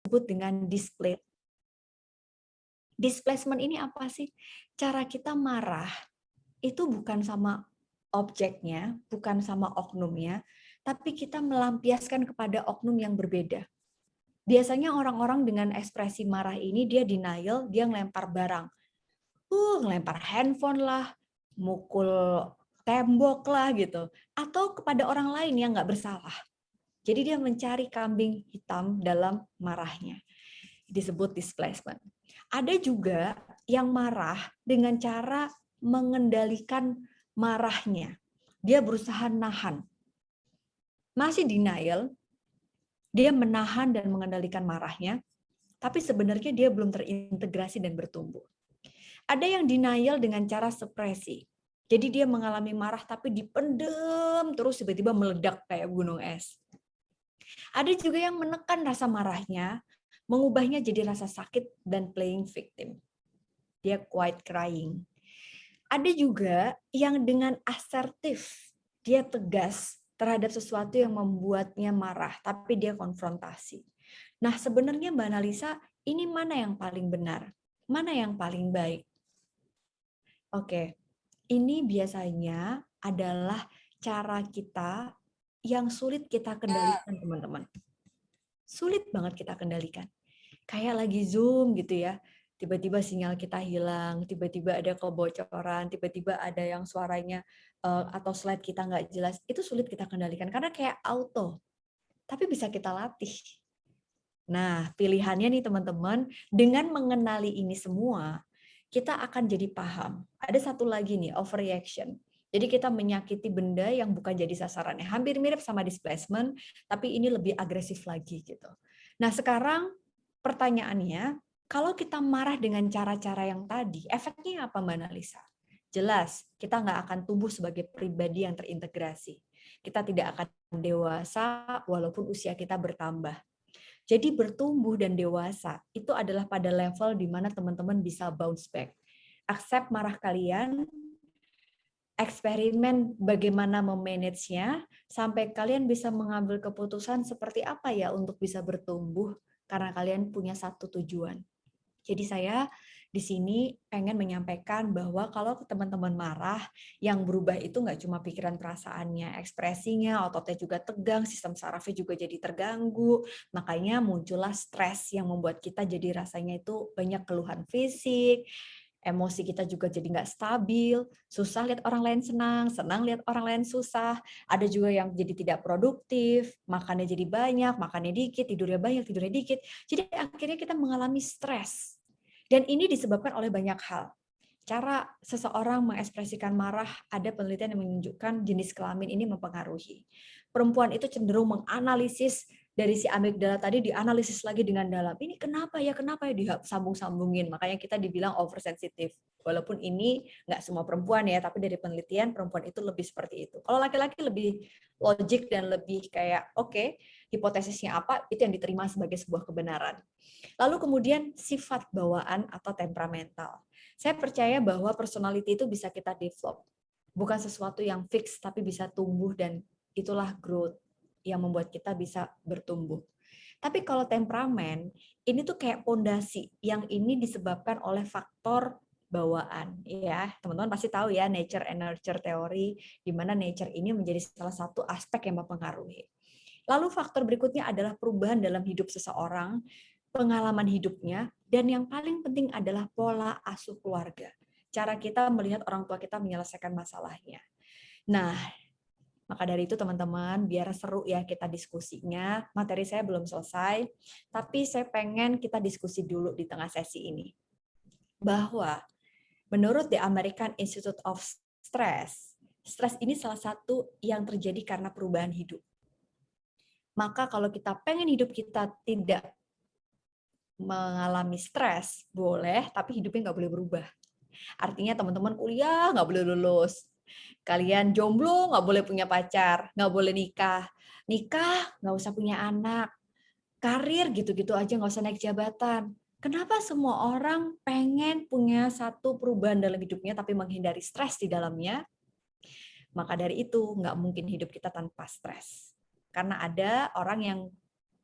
disebut dengan displacement ini apa sih? Cara kita marah itu bukan sama objeknya, bukan sama oknumnya, tapi kita melampiaskan kepada oknum yang berbeda. Biasanya orang-orang dengan ekspresi marah ini dia denial, dia ngelempar barang. Ngelempar handphone lah, mukul tembok lah gitu. Atau kepada orang lain yang nggak bersalah. Jadi dia mencari kambing hitam dalam marahnya. Disebut displacement. Ada juga yang marah dengan cara mengendalikan marahnya. Dia berusaha nahan. Masih denial, dia menahan dan mengendalikan marahnya, tapi sebenarnya dia belum terintegrasi dan bertumbuh. Ada yang denial dengan cara supresi. Jadi dia mengalami marah tapi dipendem terus tiba-tiba meledak kayak gunung es. Ada juga yang menekan rasa marahnya, mengubahnya jadi rasa sakit dan playing victim. Dia quiet crying. Ada juga yang dengan asertif, dia tegas terhadap sesuatu yang membuatnya marah, tapi dia konfrontasi. Nah, sebenarnya Mbak Analisa, ini mana yang paling benar? Mana yang paling baik? Oke, ini biasanya adalah cara kita yang sulit kita kendalikan, teman-teman. Sulit banget kita kendalikan. Kayak lagi Zoom gitu ya, tiba-tiba sinyal kita hilang, tiba-tiba ada kebocoran, tiba-tiba ada yang suaranya atau slide kita nggak jelas, itu sulit kita kendalikan karena kayak auto, tapi bisa kita latih. Nah, pilihannya nih teman-teman, dengan mengenali ini semua, kita akan jadi paham. Ada satu lagi nih, overreaction. Jadi kita menyakiti benda yang bukan jadi sasarannya. Hampir mirip sama displacement, tapi ini lebih agresif lagi gitu. Nah, sekarang pertanyaannya, kalau kita marah dengan cara-cara yang tadi, efeknya apa Mbak Analisa? Jelas, kita nggak akan tumbuh sebagai pribadi yang terintegrasi. Kita tidak akan dewasa walaupun usia kita bertambah. Jadi bertumbuh dan dewasa itu adalah pada level di mana teman-teman bisa bounce back. Accept marah kalian, eksperimen bagaimana memanage-nya, sampai kalian bisa mengambil keputusan seperti apa ya untuk bisa bertumbuh karena kalian punya satu tujuan. Jadi saya di sini pengen menyampaikan bahwa kalau teman-teman marah, yang berubah itu nggak cuma pikiran perasaannya, ekspresinya, ototnya juga tegang, sistem sarafnya juga jadi terganggu, makanya muncullah stres yang membuat kita jadi rasanya itu banyak keluhan fisik, emosi kita juga jadi nggak stabil, susah lihat orang lain senang, senang lihat orang lain susah, ada juga yang jadi tidak produktif, makannya jadi banyak, makannya dikit, tidurnya banyak, tidurnya dikit, jadi akhirnya kita mengalami stres. Dan ini disebabkan oleh banyak hal. Cara seseorang mengekspresikan marah, ada penelitian yang menunjukkan jenis kelamin ini mempengaruhi. Perempuan itu cenderung menganalisis dari si amigdala tadi, dianalisis lagi dengan dalam. Ini kenapa ya disambung-sambungin. Makanya kita dibilang oversensitif. Walaupun ini nggak semua perempuan ya, tapi dari penelitian perempuan itu lebih seperti itu. Kalau laki-laki lebih logik dan lebih kayak oke, hipotesisnya apa, itu yang diterima sebagai sebuah kebenaran. Lalu kemudian sifat bawaan atau temperamental. Saya percaya bahwa personality itu bisa kita develop. Bukan sesuatu yang fix, tapi bisa tumbuh dan itulah growth yang membuat kita bisa bertumbuh. Tapi kalau temperamen, ini tuh kayak pondasi yang ini disebabkan oleh faktor bawaan. Ya, teman-teman pasti tahu ya nature and nurture teori, di mana nature ini menjadi salah satu aspek yang mempengaruhi. Lalu faktor berikutnya adalah perubahan dalam hidup seseorang, pengalaman hidupnya, dan yang paling penting adalah pola asuh keluarga. Cara kita melihat orang tua kita menyelesaikan masalahnya. Nah, maka dari itu teman-teman, biar seru ya kita diskusinya. Materi saya belum selesai, tapi saya pengen kita diskusi dulu di tengah sesi ini. Bahwa menurut The American Institute of Stress, stres ini salah satu yang terjadi karena perubahan hidup. Maka kalau kita pengen hidup kita tidak mengalami stres, boleh, tapi hidupnya nggak boleh berubah. Artinya teman-teman kuliah nggak boleh lulus. Kalian jomblo nggak boleh punya pacar, nggak boleh nikah. Nikah nggak usah punya anak. Karir gitu-gitu aja nggak usah naik jabatan. Kenapa semua orang pengen punya satu perubahan dalam hidupnya tapi menghindari stres di dalamnya? Maka dari itu nggak mungkin hidup kita tanpa stres. Karena ada orang yang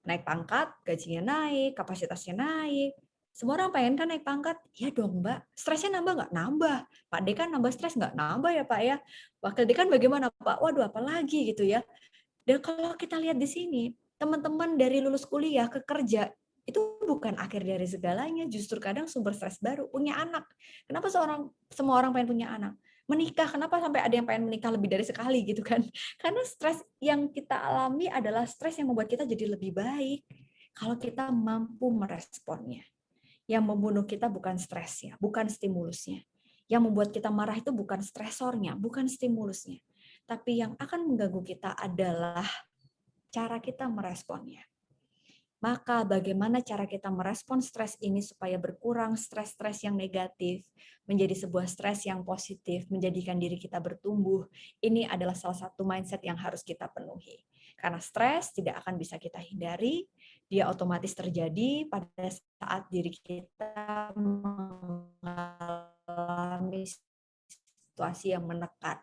naik pangkat, gajinya naik, kapasitasnya naik. Semua orang pengen kan naik pangkat? Iya dong Mbak. Stresnya nambah nggak? Nambah. Pak Dekan nambah stres nggak? Nambah ya Pak ya. Wakil Dekan bagaimana Pak? Waduh apalagi gitu ya. Dan kalau kita lihat di sini, teman-teman dari lulus kuliah ke kerja, itu bukan akhir dari segalanya, justru kadang sumber stres baru, punya anak. Kenapa semua orang pengen punya anak? Menikah, kenapa sampai ada yang pengen menikah lebih dari sekali gitu kan? Karena stres yang kita alami adalah stres yang membuat kita jadi lebih baik. Kalau kita mampu meresponnya. Yang membunuh kita bukan stresnya, bukan stimulusnya. Yang membuat kita marah itu bukan stresornya, bukan stimulusnya. Tapi yang akan mengganggu kita adalah cara kita meresponnya. Maka bagaimana cara kita merespon stres ini supaya berkurang stres-stres yang negatif, menjadi sebuah stres yang positif, menjadikan diri kita bertumbuh. Ini adalah salah satu mindset yang harus kita penuhi. Karena stres tidak akan bisa kita hindari, dia otomatis terjadi pada saat diri kita mengalami situasi yang menekan,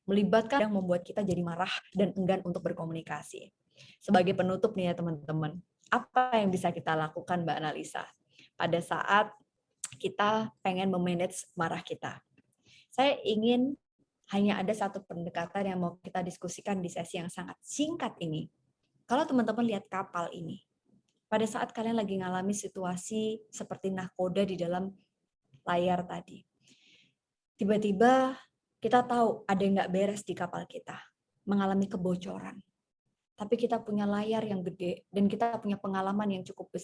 melibatkan yang membuat kita jadi marah dan enggan untuk berkomunikasi. Sebagai penutup nih ya teman-teman, apa yang bisa kita lakukan Mbak Analisa pada saat kita pengen memanage marah kita? Saya ingin hanya ada satu pendekatan yang mau kita diskusikan di sesi yang sangat singkat ini. Kalau teman-teman lihat kapal ini, pada saat kalian lagi ngalami situasi seperti nahkoda di dalam layar tadi, tiba-tiba kita tahu ada yang nggak beres di kapal kita, mengalami kebocoran. Tapi kita punya layar yang gede dan kita punya pengalaman yang cukup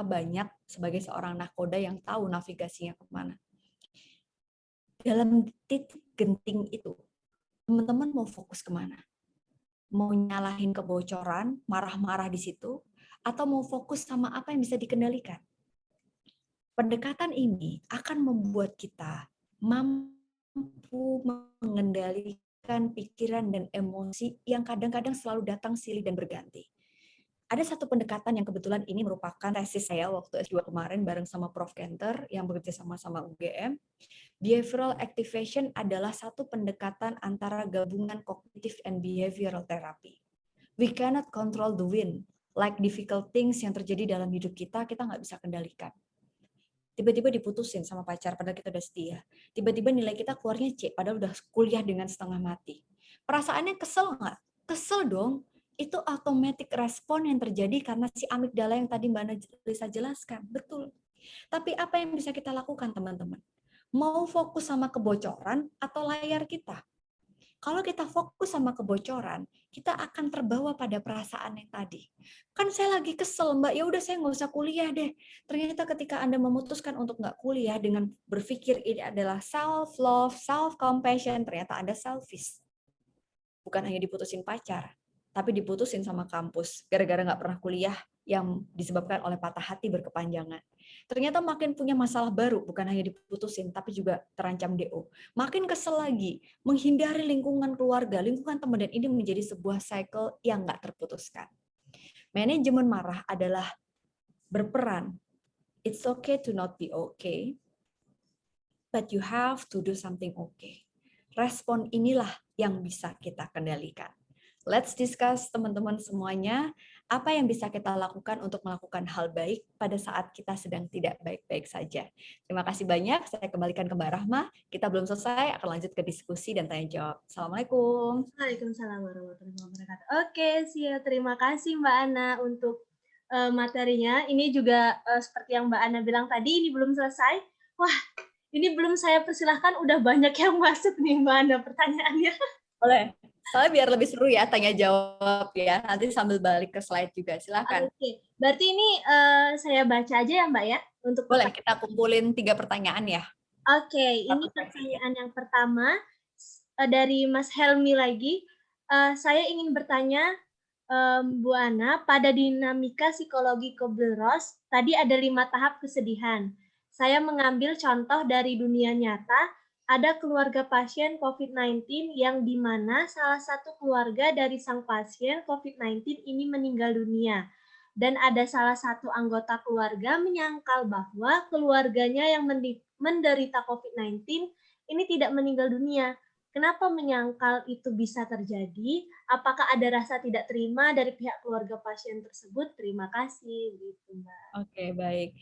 banyak sebagai seorang nahkoda yang tahu navigasinya kemana. Dalam titik genting itu, teman-teman mau fokus kemana? Mau nyalahin kebocoran, marah-marah di situ, atau mau fokus sama apa yang bisa dikendalikan? Pendekatan ini akan membuat kita mampu mengendalikan pikiran dan emosi yang kadang-kadang selalu datang silih dan berganti. Ada satu pendekatan yang kebetulan ini merupakan tesis saya waktu S2 kemarin bareng sama Prof. Kenter yang bekerja sama UGM. Behavioral activation adalah satu pendekatan antara gabungan cognitive and behavioral therapy. We cannot control the wind, like difficult things yang terjadi dalam hidup kita nggak bisa kendalikan. Tiba-tiba diputusin sama pacar padahal kita udah setia. Tiba-tiba nilai kita keluarnya C padahal udah kuliah dengan setengah mati. Perasaannya kesel nggak? Kesel dong. Itu automatic respon yang terjadi karena si amigdala yang tadi Mbak Lisa jelaskan. Betul. Tapi apa yang bisa kita lakukan teman-teman? Mau fokus sama kebocoran atau layar kita? Kalau kita fokus sama kebocoran, kita akan terbawa pada perasaan yang tadi. Kan saya lagi kesel, Mbak. Ya udah saya nggak usah kuliah deh. Ternyata ketika Anda memutuskan untuk nggak kuliah dengan berpikir ini adalah self-love, self-compassion, ternyata Anda selfish. Bukan hanya diputusin pacar, tapi diputusin sama kampus gara-gara nggak pernah kuliah yang disebabkan oleh patah hati berkepanjangan. Ternyata makin punya masalah baru, bukan hanya diputusin, tapi juga terancam DO. Makin kesel lagi, menghindari lingkungan keluarga, lingkungan teman, dan ini menjadi sebuah cycle yang nggak terputuskan. Manajemen marah adalah berperan. It's okay to not be okay, but you have to do something okay. Respon inilah yang bisa kita kendalikan. Let's discuss teman-teman semuanya, apa yang bisa kita lakukan untuk melakukan hal baik pada saat kita sedang tidak baik-baik saja. Terima kasih banyak, saya kembalikan ke Mbak Rahma. Kita belum selesai, akan lanjut ke diskusi dan tanya jawab. Assalamualaikum. Waalaikumsalam warahmatullahi wabarakatuh. Oke, siap. Terima kasih Mbak Ana untuk materinya. Ini juga seperti yang Mbak Ana bilang tadi, ini belum selesai. Wah, ini belum saya persilahkan, udah banyak yang masuk nih Mbak Ana pertanyaannya. Boleh. Soalnya biar lebih seru ya tanya jawab ya. Nanti sambil balik ke slide juga. Silakan. Oke, berarti ini saya baca aja ya Mbak ya untuk Boleh, kita kumpulin 3 pertanyaan ya. Oke, ini pertanyaan yang pertama dari Mas Helmi lagi. Saya ingin bertanya, Bu Ana, pada dinamika psikologi Kubler-Ross, tadi ada 5 tahap kesedihan. Saya mengambil contoh dari dunia nyata, ada keluarga pasien COVID-19 yang di mana salah satu keluarga dari sang pasien COVID-19 ini meninggal dunia. Dan ada salah satu anggota keluarga menyangkal bahwa keluarganya yang menderita COVID-19 ini tidak meninggal dunia. Kenapa menyangkal itu bisa terjadi? Apakah ada rasa tidak terima dari pihak keluarga pasien tersebut? Terima kasih, gitu, Mbak. Oke, baik.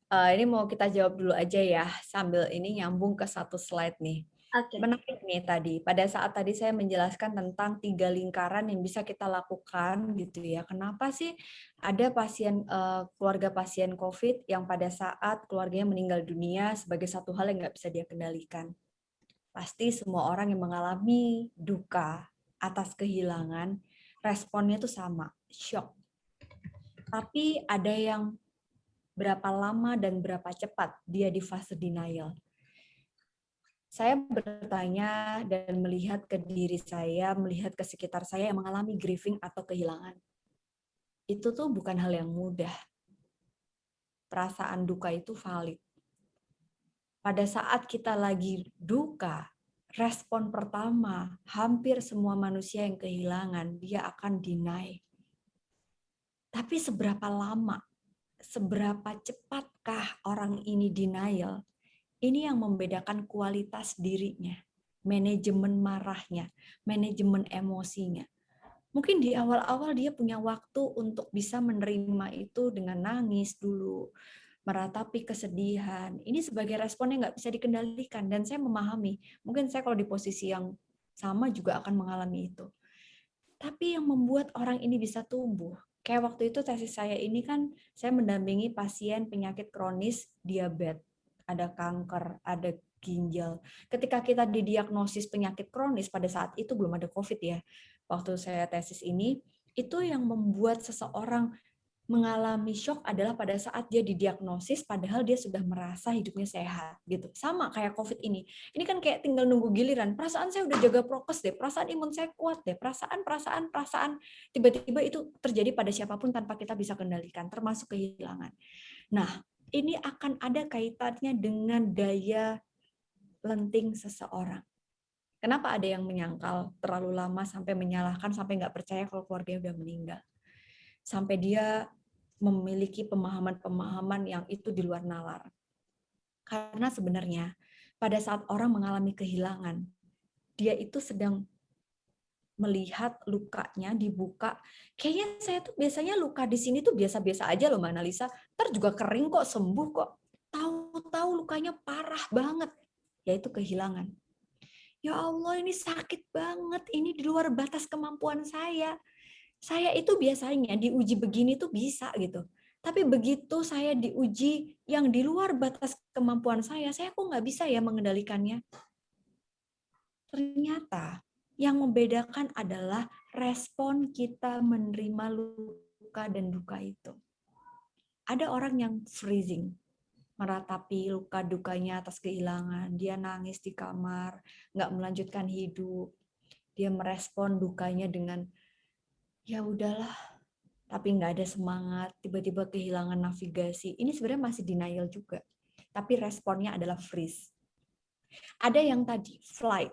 Ini mau kita jawab dulu aja ya, sambil ini nyambung ke satu slide nih. Oke. Menarik nih tadi, pada saat tadi saya menjelaskan tentang 3 lingkaran yang bisa kita lakukan gitu ya. Kenapa sih ada pasien keluarga pasien COVID yang pada saat keluarganya meninggal dunia sebagai satu hal yang nggak bisa dia kendalikan. Pasti semua orang yang mengalami duka atas kehilangan, responnya itu sama, shock. Tapi ada yang berapa lama dan berapa cepat dia di fase denial. Saya bertanya dan melihat ke diri saya, melihat ke sekitar saya yang mengalami grieving atau kehilangan. Itu tuh bukan hal yang mudah. Perasaan duka itu valid. Pada saat kita lagi duka, respon pertama, hampir semua manusia yang kehilangan, dia akan deny. Tapi seberapa lama, seberapa cepatkah orang ini denial? Ini yang membedakan kualitas dirinya, manajemen marahnya, manajemen emosinya. Mungkin di awal-awal dia punya waktu untuk bisa menerima itu dengan nangis dulu, meratapi kesedihan. Ini sebagai respon yang nggak bisa dikendalikan, dan saya memahami. Mungkin saya kalau di posisi yang sama juga akan mengalami itu. Tapi yang membuat orang ini bisa tumbuh, kayak waktu itu tesis saya ini kan, saya mendampingi pasien penyakit kronis diabetes, ada kanker, ada ginjal. Ketika kita didiagnosis penyakit kronis, pada saat itu belum ada COVID ya, waktu saya tesis ini, itu yang membuat seseorang mengalami shock adalah pada saat dia didiagnosis padahal dia sudah merasa hidupnya sehat gitu. Sama kayak COVID ini. Ini kan kayak tinggal nunggu giliran. Perasaan saya udah jaga prokes deh, perasaan imun saya kuat deh, perasaan tiba-tiba itu terjadi pada siapapun tanpa kita bisa kendalikan, termasuk kehilangan. Nah, ini akan ada kaitannya dengan daya lenting seseorang. Kenapa ada yang menyangkal terlalu lama sampai menyalahkan, sampai nggak percaya kalau keluarganya udah meninggal? Sampai dia memiliki pemahaman-pemahaman yang itu di luar nalar. Karena sebenarnya pada saat orang mengalami kehilangan, dia itu sedang melihat lukanya dibuka. Kayaknya saya tuh biasanya luka di sini tuh biasa-biasa aja loh, Mbak Analisa. Ntar juga kering kok, sembuh kok. Tahu-tahu lukanya parah banget, yaitu kehilangan. Ya Allah, ini sakit banget, ini di luar batas kemampuan saya. Saya itu biasanya diuji begini tuh bisa gitu. Tapi begitu saya diuji yang di luar batas kemampuan saya kok nggak bisa ya mengendalikannya. Ternyata yang membedakan adalah respon kita menerima luka dan duka itu. Ada orang yang freezing, meratapi luka dukanya atas kehilangan. Dia nangis di kamar, nggak melanjutkan hidup. Dia merespon dukanya dengan, ya udahlah, tapi nggak ada semangat, tiba-tiba kehilangan navigasi. Ini sebenarnya masih denial juga. Tapi responnya adalah freeze. Ada yang tadi, flight,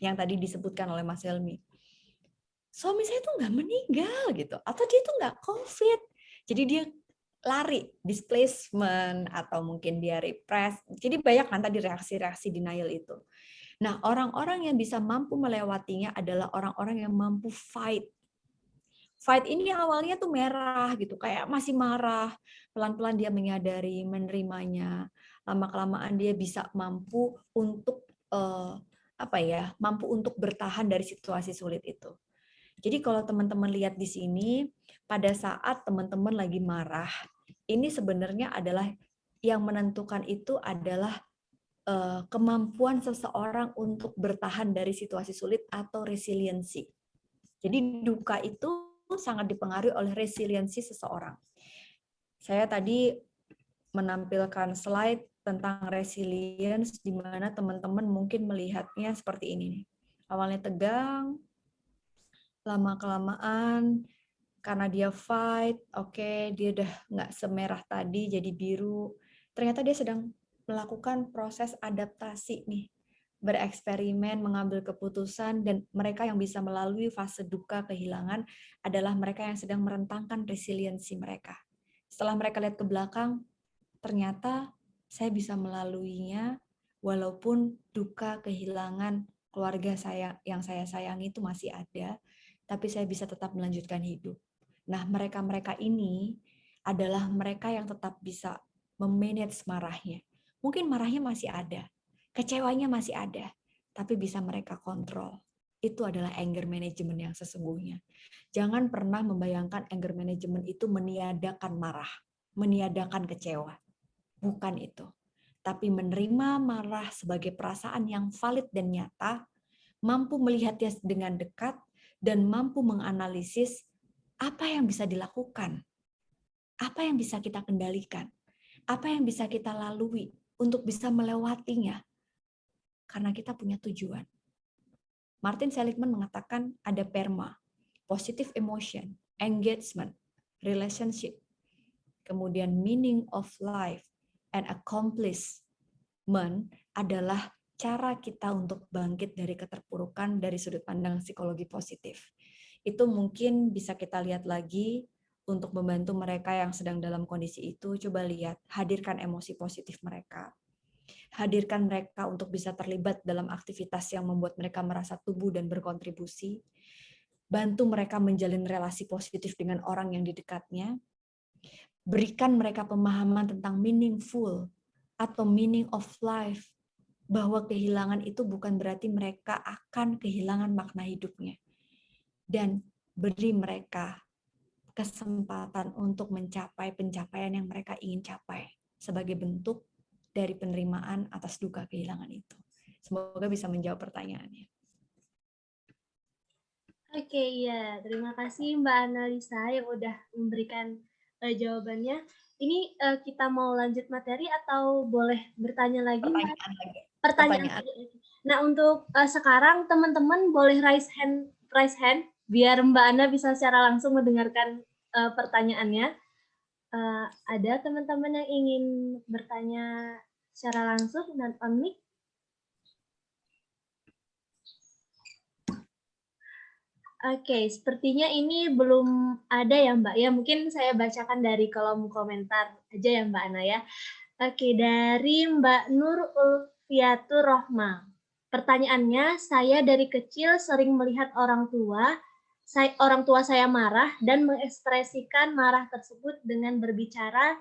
yang tadi disebutkan oleh Mas Helmi. Suami saya tuh nggak meninggal gitu, atau dia tuh nggak COVID. Jadi dia lari, displacement, atau mungkin dia repress. Jadi banyak kan tadi reaksi-reaksi denial itu. Nah, orang-orang yang bisa mampu melewatinya adalah orang-orang yang mampu fight. Fight ini awalnya tuh merah gitu, kayak masih marah. Pelan-pelan dia menyadari, menerimanya. Lama-kelamaan dia bisa mampu untuk mampu untuk bertahan dari situasi sulit itu. Jadi kalau teman-teman lihat di sini, pada saat teman-teman lagi marah, ini sebenarnya adalah yang menentukan itu adalah kemampuan seseorang untuk bertahan dari situasi sulit atau resiliensi. Jadi duka itu sangat dipengaruhi oleh resiliensi seseorang. Saya tadi menampilkan slide tentang resilience di mana teman-teman mungkin melihatnya seperti ini. Awalnya tegang, lama-kelamaan karena dia fight, oke, dia udah nggak semerah tadi jadi biru. Ternyata dia sedang melakukan proses adaptasi nih, bereksperimen, mengambil keputusan, dan mereka yang bisa melalui fase duka kehilangan adalah mereka yang sedang merentangkan resiliensi mereka. Setelah mereka lihat ke belakang, ternyata saya bisa melaluinya walaupun duka kehilangan keluarga yang saya sayangi itu masih ada, tapi saya bisa tetap melanjutkan hidup. Nah, mereka-mereka ini adalah mereka yang tetap bisa memanage marahnya. Mungkin marahnya masih ada, kecewanya masih ada, tapi bisa mereka kontrol. Itu adalah anger management yang sesungguhnya. Jangan pernah membayangkan anger management itu meniadakan marah, meniadakan kecewa. Bukan itu. Tapi menerima marah sebagai perasaan yang valid dan nyata, mampu melihatnya dengan dekat, dan mampu menganalisis apa yang bisa dilakukan, apa yang bisa kita kendalikan, apa yang bisa kita lalui untuk bisa melewatinya. Karena kita punya tujuan. Martin Seligman mengatakan ada PERMA, positive emotion, engagement, relationship, kemudian meaning of life, and accomplishment adalah cara kita untuk bangkit dari keterpurukan dari sudut pandang psikologi positif. Itu mungkin bisa kita lihat lagi untuk membantu mereka yang sedang dalam kondisi itu. Coba lihat, hadirkan emosi positif mereka. Hadirkan mereka untuk bisa terlibat dalam aktivitas yang membuat mereka merasa tumbuh dan berkontribusi. Bantu mereka menjalin relasi positif dengan orang yang di dekatnya. Berikan mereka pemahaman tentang meaningful atau meaning of life, bahwa kehilangan itu bukan berarti mereka akan kehilangan makna hidupnya. Dan beri mereka kesempatan untuk mencapai pencapaian yang mereka ingin capai sebagai bentuk dari penerimaan atas duka kehilangan itu. Semoga bisa menjawab pertanyaannya. Oke, ya. Terima kasih Mbak Analisa yang udah memberikan jawabannya. Ini kita mau lanjut materi atau boleh bertanya lagi? Pertanyaan lagi. Pertanyaan lagi. Nah, untuk sekarang teman-teman boleh raise hand biar Mbak Ana bisa secara langsung mendengarkan pertanyaannya. Ada teman-teman yang ingin bertanya secara langsung dan on mic? Oke, sepertinya ini belum ada ya Mbak ya. Mungkin saya bacakan dari kolom komentar aja ya Mbak Ana ya. Oke, dari Mbak Nur Ulfiatur Rohma. Pertanyaannya, saya dari kecil sering melihat orang tua saya marah dan mengekspresikan marah tersebut dengan berbicara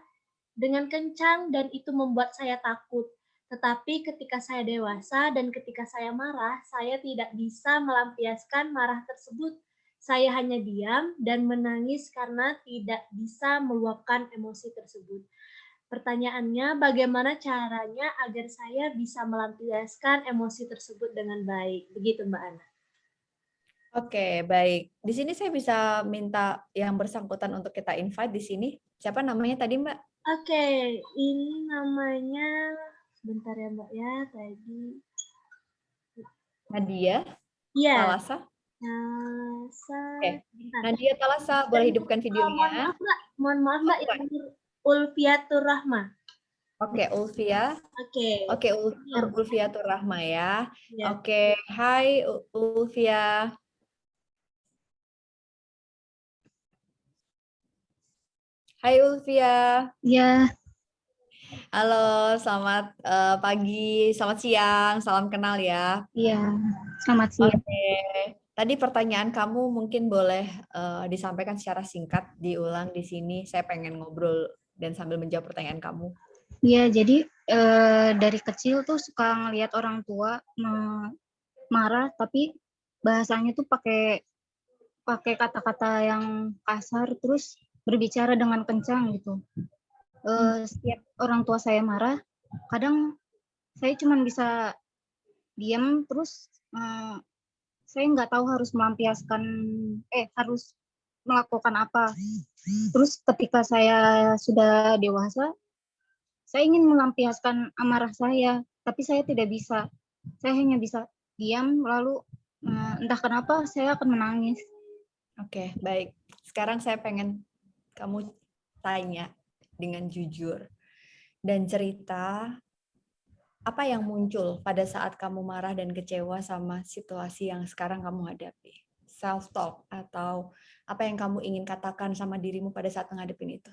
dengan kencang dan itu membuat saya takut. Tetapi ketika saya dewasa dan ketika saya marah, saya tidak bisa melampiaskan marah tersebut. Saya hanya diam dan menangis karena tidak bisa meluapkan emosi tersebut. Pertanyaannya, bagaimana caranya agar saya bisa melampiaskan emosi tersebut dengan baik? Begitu Mbak Ana. Oke, baik. Di sini saya bisa minta yang bersangkutan untuk kita invite di sini. Siapa namanya tadi, Mbak? Oke, ini namanya, sebentar ya Mbak ya, tadi. Nadia Iya. Talasa. Oke. Nadia Talasa, boleh hidupkan videonya. Mohon maaf Mbak, yang Ulfiatur Rahma. Oke, Ulfia. Oke. Oke, Ulfiatur Rahma ya. Ya. Oke, hai Ulfia. Hai Ulfia. Ya, Halo, selamat pagi, selamat siang, salam kenal ya. iya. Selamat siang. Oke, tadi pertanyaan kamu mungkin boleh disampaikan secara singkat, diulang di sini. Saya pengen ngobrol dan sambil menjawab pertanyaan kamu. Iya, jadi dari kecil tuh suka ngelihat orang tua marah, tapi bahasanya tuh pakai kata-kata yang kasar, terus berbicara dengan kencang gitu. Setiap orang tua saya marah, kadang saya cuma bisa diam, terus saya nggak tahu harus harus melakukan apa. Terus ketika saya sudah dewasa, saya ingin melampiaskan amarah saya, tapi saya tidak bisa. Saya hanya bisa diam, lalu entah kenapa saya akan menangis. Oke, baik. Sekarang saya pengen kamu tanya dengan jujur dan cerita apa yang muncul pada saat kamu marah dan kecewa sama situasi yang sekarang kamu hadapi. Self-talk atau apa yang kamu ingin katakan sama dirimu pada saat menghadapin itu.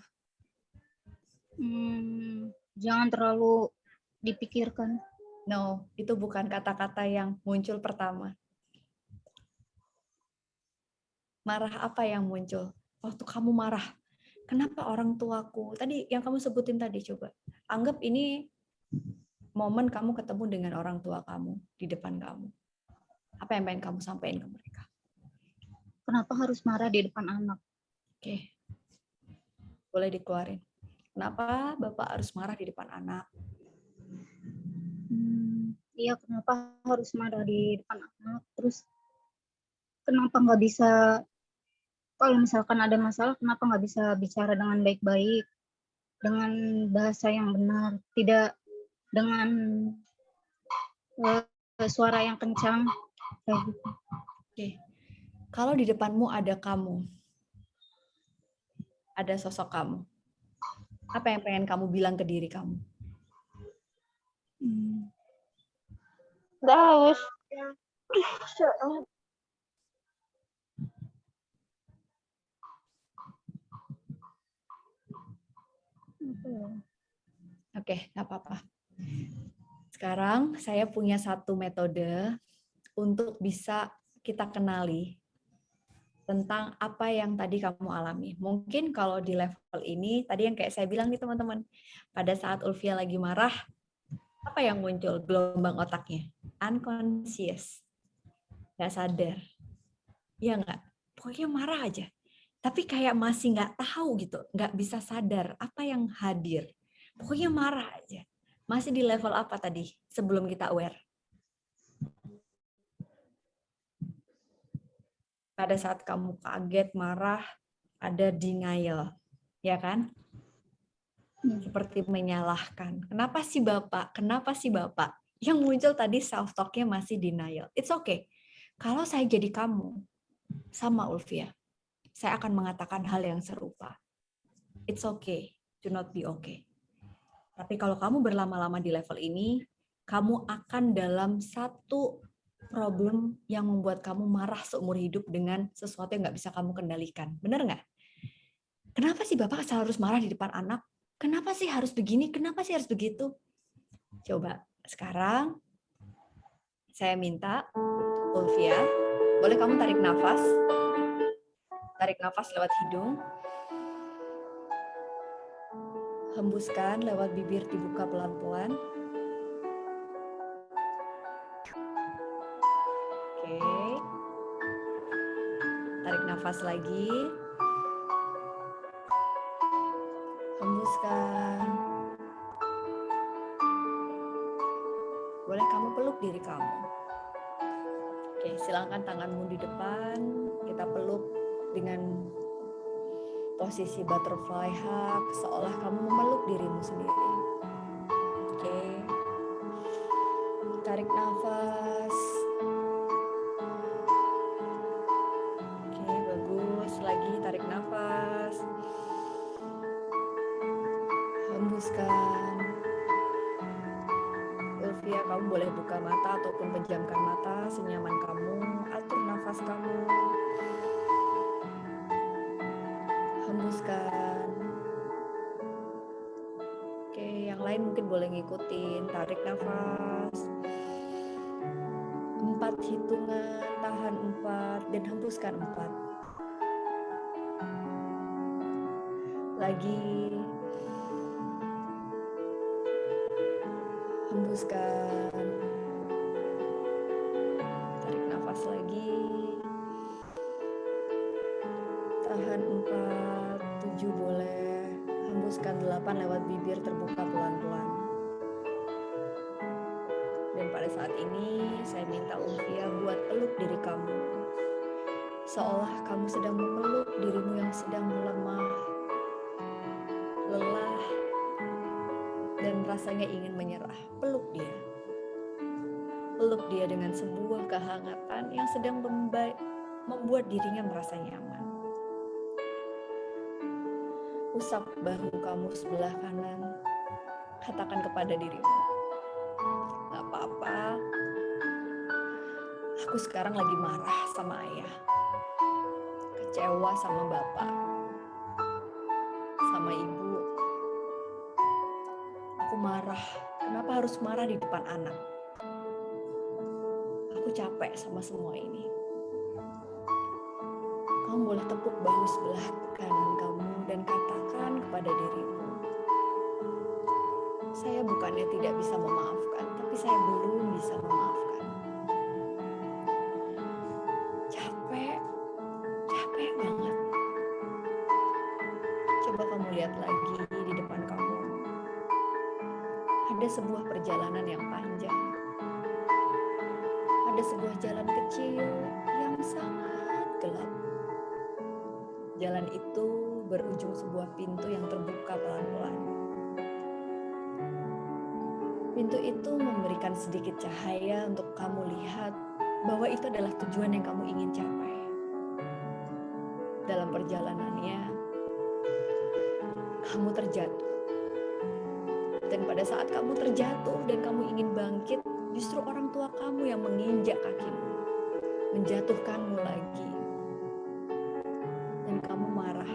Jangan terlalu dipikirkan. No, itu bukan kata-kata yang muncul pertama. Marah apa yang muncul? Waktu kamu marah, kenapa orang tuaku? Tadi yang kamu sebutin tadi, coba. Anggap ini momen kamu ketemu dengan orang tua kamu di depan kamu. Apa yang pengen kamu sampaikan ke mereka? Kenapa harus marah di depan anak? Oke, boleh dikeluarin. Kenapa Bapak harus marah di depan anak? Iya, kenapa harus marah di depan anak? Terus kenapa nggak bisa, kalau misalkan ada masalah, kenapa nggak bisa bicara dengan baik-baik, dengan bahasa yang benar, tidak dengan suara yang kencang, kayak gitu. Oke, kalau di depanmu ada kamu, ada sosok kamu, apa yang pengen kamu bilang ke diri kamu? Udah haus. Oke, nggak apa-apa. Sekarang saya punya satu metode untuk bisa kita kenali tentang apa yang tadi kamu alami. Mungkin kalau di level ini, tadi yang kayak saya bilang nih teman-teman, pada saat Ulfia lagi marah, apa yang muncul gelombang otaknya? Unconscious. Nggak sadar. Iya nggak? Pokoknya marah aja. Tapi kayak masih nggak tahu gitu, nggak bisa sadar apa yang hadir. Pokoknya marah aja. Masih di level apa tadi sebelum kita aware? Pada saat kamu kaget, marah, ada denial, ya kan? Seperti menyalahkan. Kenapa sih Bapak? Kenapa sih Bapak? Yang muncul tadi self-talk-nya masih denial. It's okay. Kalau saya jadi kamu, sama Ulfia, saya akan mengatakan hal yang serupa. It's okay to not be okay. Tapi kalau kamu berlama-lama di level ini, kamu akan dalam satu problem yang membuat kamu marah seumur hidup dengan sesuatu yang nggak bisa kamu kendalikan. Bener nggak? Kenapa sih Bapak harus marah di depan anak? Kenapa sih harus begini? Kenapa sih harus begitu? Coba sekarang saya minta Ulfia, boleh kamu tarik nafas. Tarik nafas lewat hidung. Hembuskan lewat bibir, dibuka pelan-pelan. Oke. Tarik nafas lagi. Hembuskan. Boleh kamu peluk diri kamu. Oke, silakan tanganmu di depan. Kita peluk dengan posisi butterfly hug, seolah kamu memeluk dirimu sendiri. Oke. Tarik nafas. Oke, bagus. Lagi tarik nafas. Hembuskan. Ulfia, kamu boleh buka mata ataupun pejamkan mata senyaman kamu. Atur nafas kamu. Hembuskan. Oke, yang lain mungkin boleh ngikutin. Tarik nafas. 4 hitungan, tahan 4, dan hembuskan 4. Lagi. Hembuskan. Tarik nafas lagi. Tahan 4, 7 boleh. Hembuskan 8 lewat bibir terbuka pelan-pelan. Dan pada saat ini saya minta Ulfia buat peluk diri kamu. Seolah kamu sedang memeluk dirimu yang sedang melemah, lelah, dan rasanya ingin menyerah. Peluk dia. Peluk dia dengan sebuah kehangatan yang sedang membuat dirinya merasa nyaman. Usap bahu kamu sebelah kanan. Katakan kepada dirimu, gak apa-apa. Aku sekarang lagi marah sama ayah. Kecewa sama bapak. Sama ibu. Aku marah. Kenapa harus marah di depan anak? Aku capek sama semua ini. Kamu boleh tepuk bahu sebelah kanan kamu dan katakan kepada dirimu, saya bukannya tidak bisa memaafkan, tapi saya belum bisa memaafkan. Capek banget. Coba kamu lihat lagi di depan kamu. Ada sebuah perjalanan yang panjang. Ada sebuah jalan kecil yang sangat gelap. Jalan itu berujung sebuah pintu yang terbuka pelan-pelan. Pintu itu memberikan sedikit cahaya untuk kamu lihat bahwa itu adalah tujuan yang kamu ingin capai. Dalam perjalanannya, kamu terjatuh. Dan pada saat kamu terjatuh dan kamu ingin bangkit, justru orang tua kamu yang menginjak kakimu, menjatuhkanmu lagi. Dan kamu marah.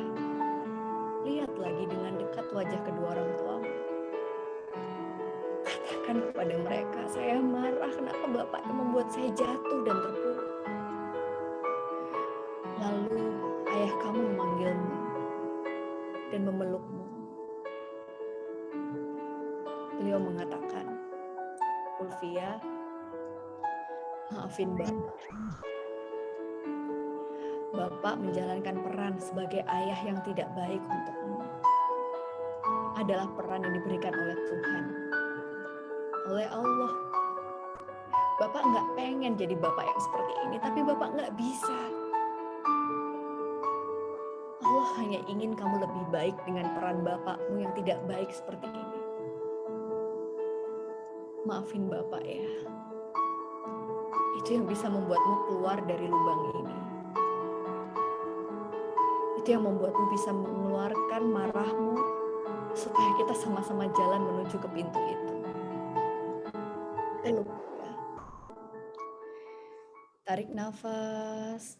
Lihat lagi dengan dekat wajah kedua orang tuamu. Katakan kepada mereka, saya marah kenapa Bapak yang membuat saya jatuh dan terpuruk. Lalu ayah kamu memanggilmu dan memelukmu. Beliau mengatakan, Ulfia, maafin Bapak. Bapak menjalankan peran sebagai ayah yang tidak baik untukmu. Adalah peran yang diberikan oleh Tuhan, oleh Allah. Bapak nggak pengen jadi bapak yang seperti ini, tapi Bapak nggak bisa. Allah hanya ingin kamu lebih baik dengan peran bapakmu yang tidak baik seperti ini. Maafin Bapak ya. Itu yang bisa membuatmu keluar dari lubang ini. Itu yang membuatmu bisa mengeluarkan marahmu supaya kita sama-sama jalan menuju ke pintu itu. Peluk ya. Tarik nafas.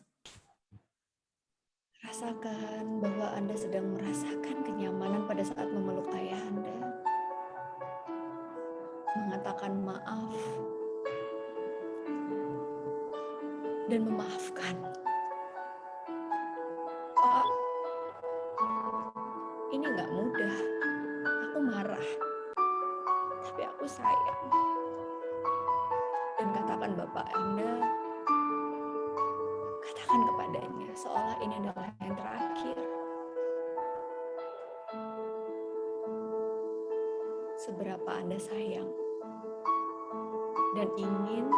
Rasakan bahwa Anda sedang merasakan kenyamanan pada saat memeluk ayah Anda. Mengatakan maaf dan memaafkan. Pak, ini nggak mudah. Aku marah, tapi aku sayang. Dan katakan Bapak Anda, katakan kepadanya seolah ini adalah yang terakhir. Seberapa Anda sayang dan ingin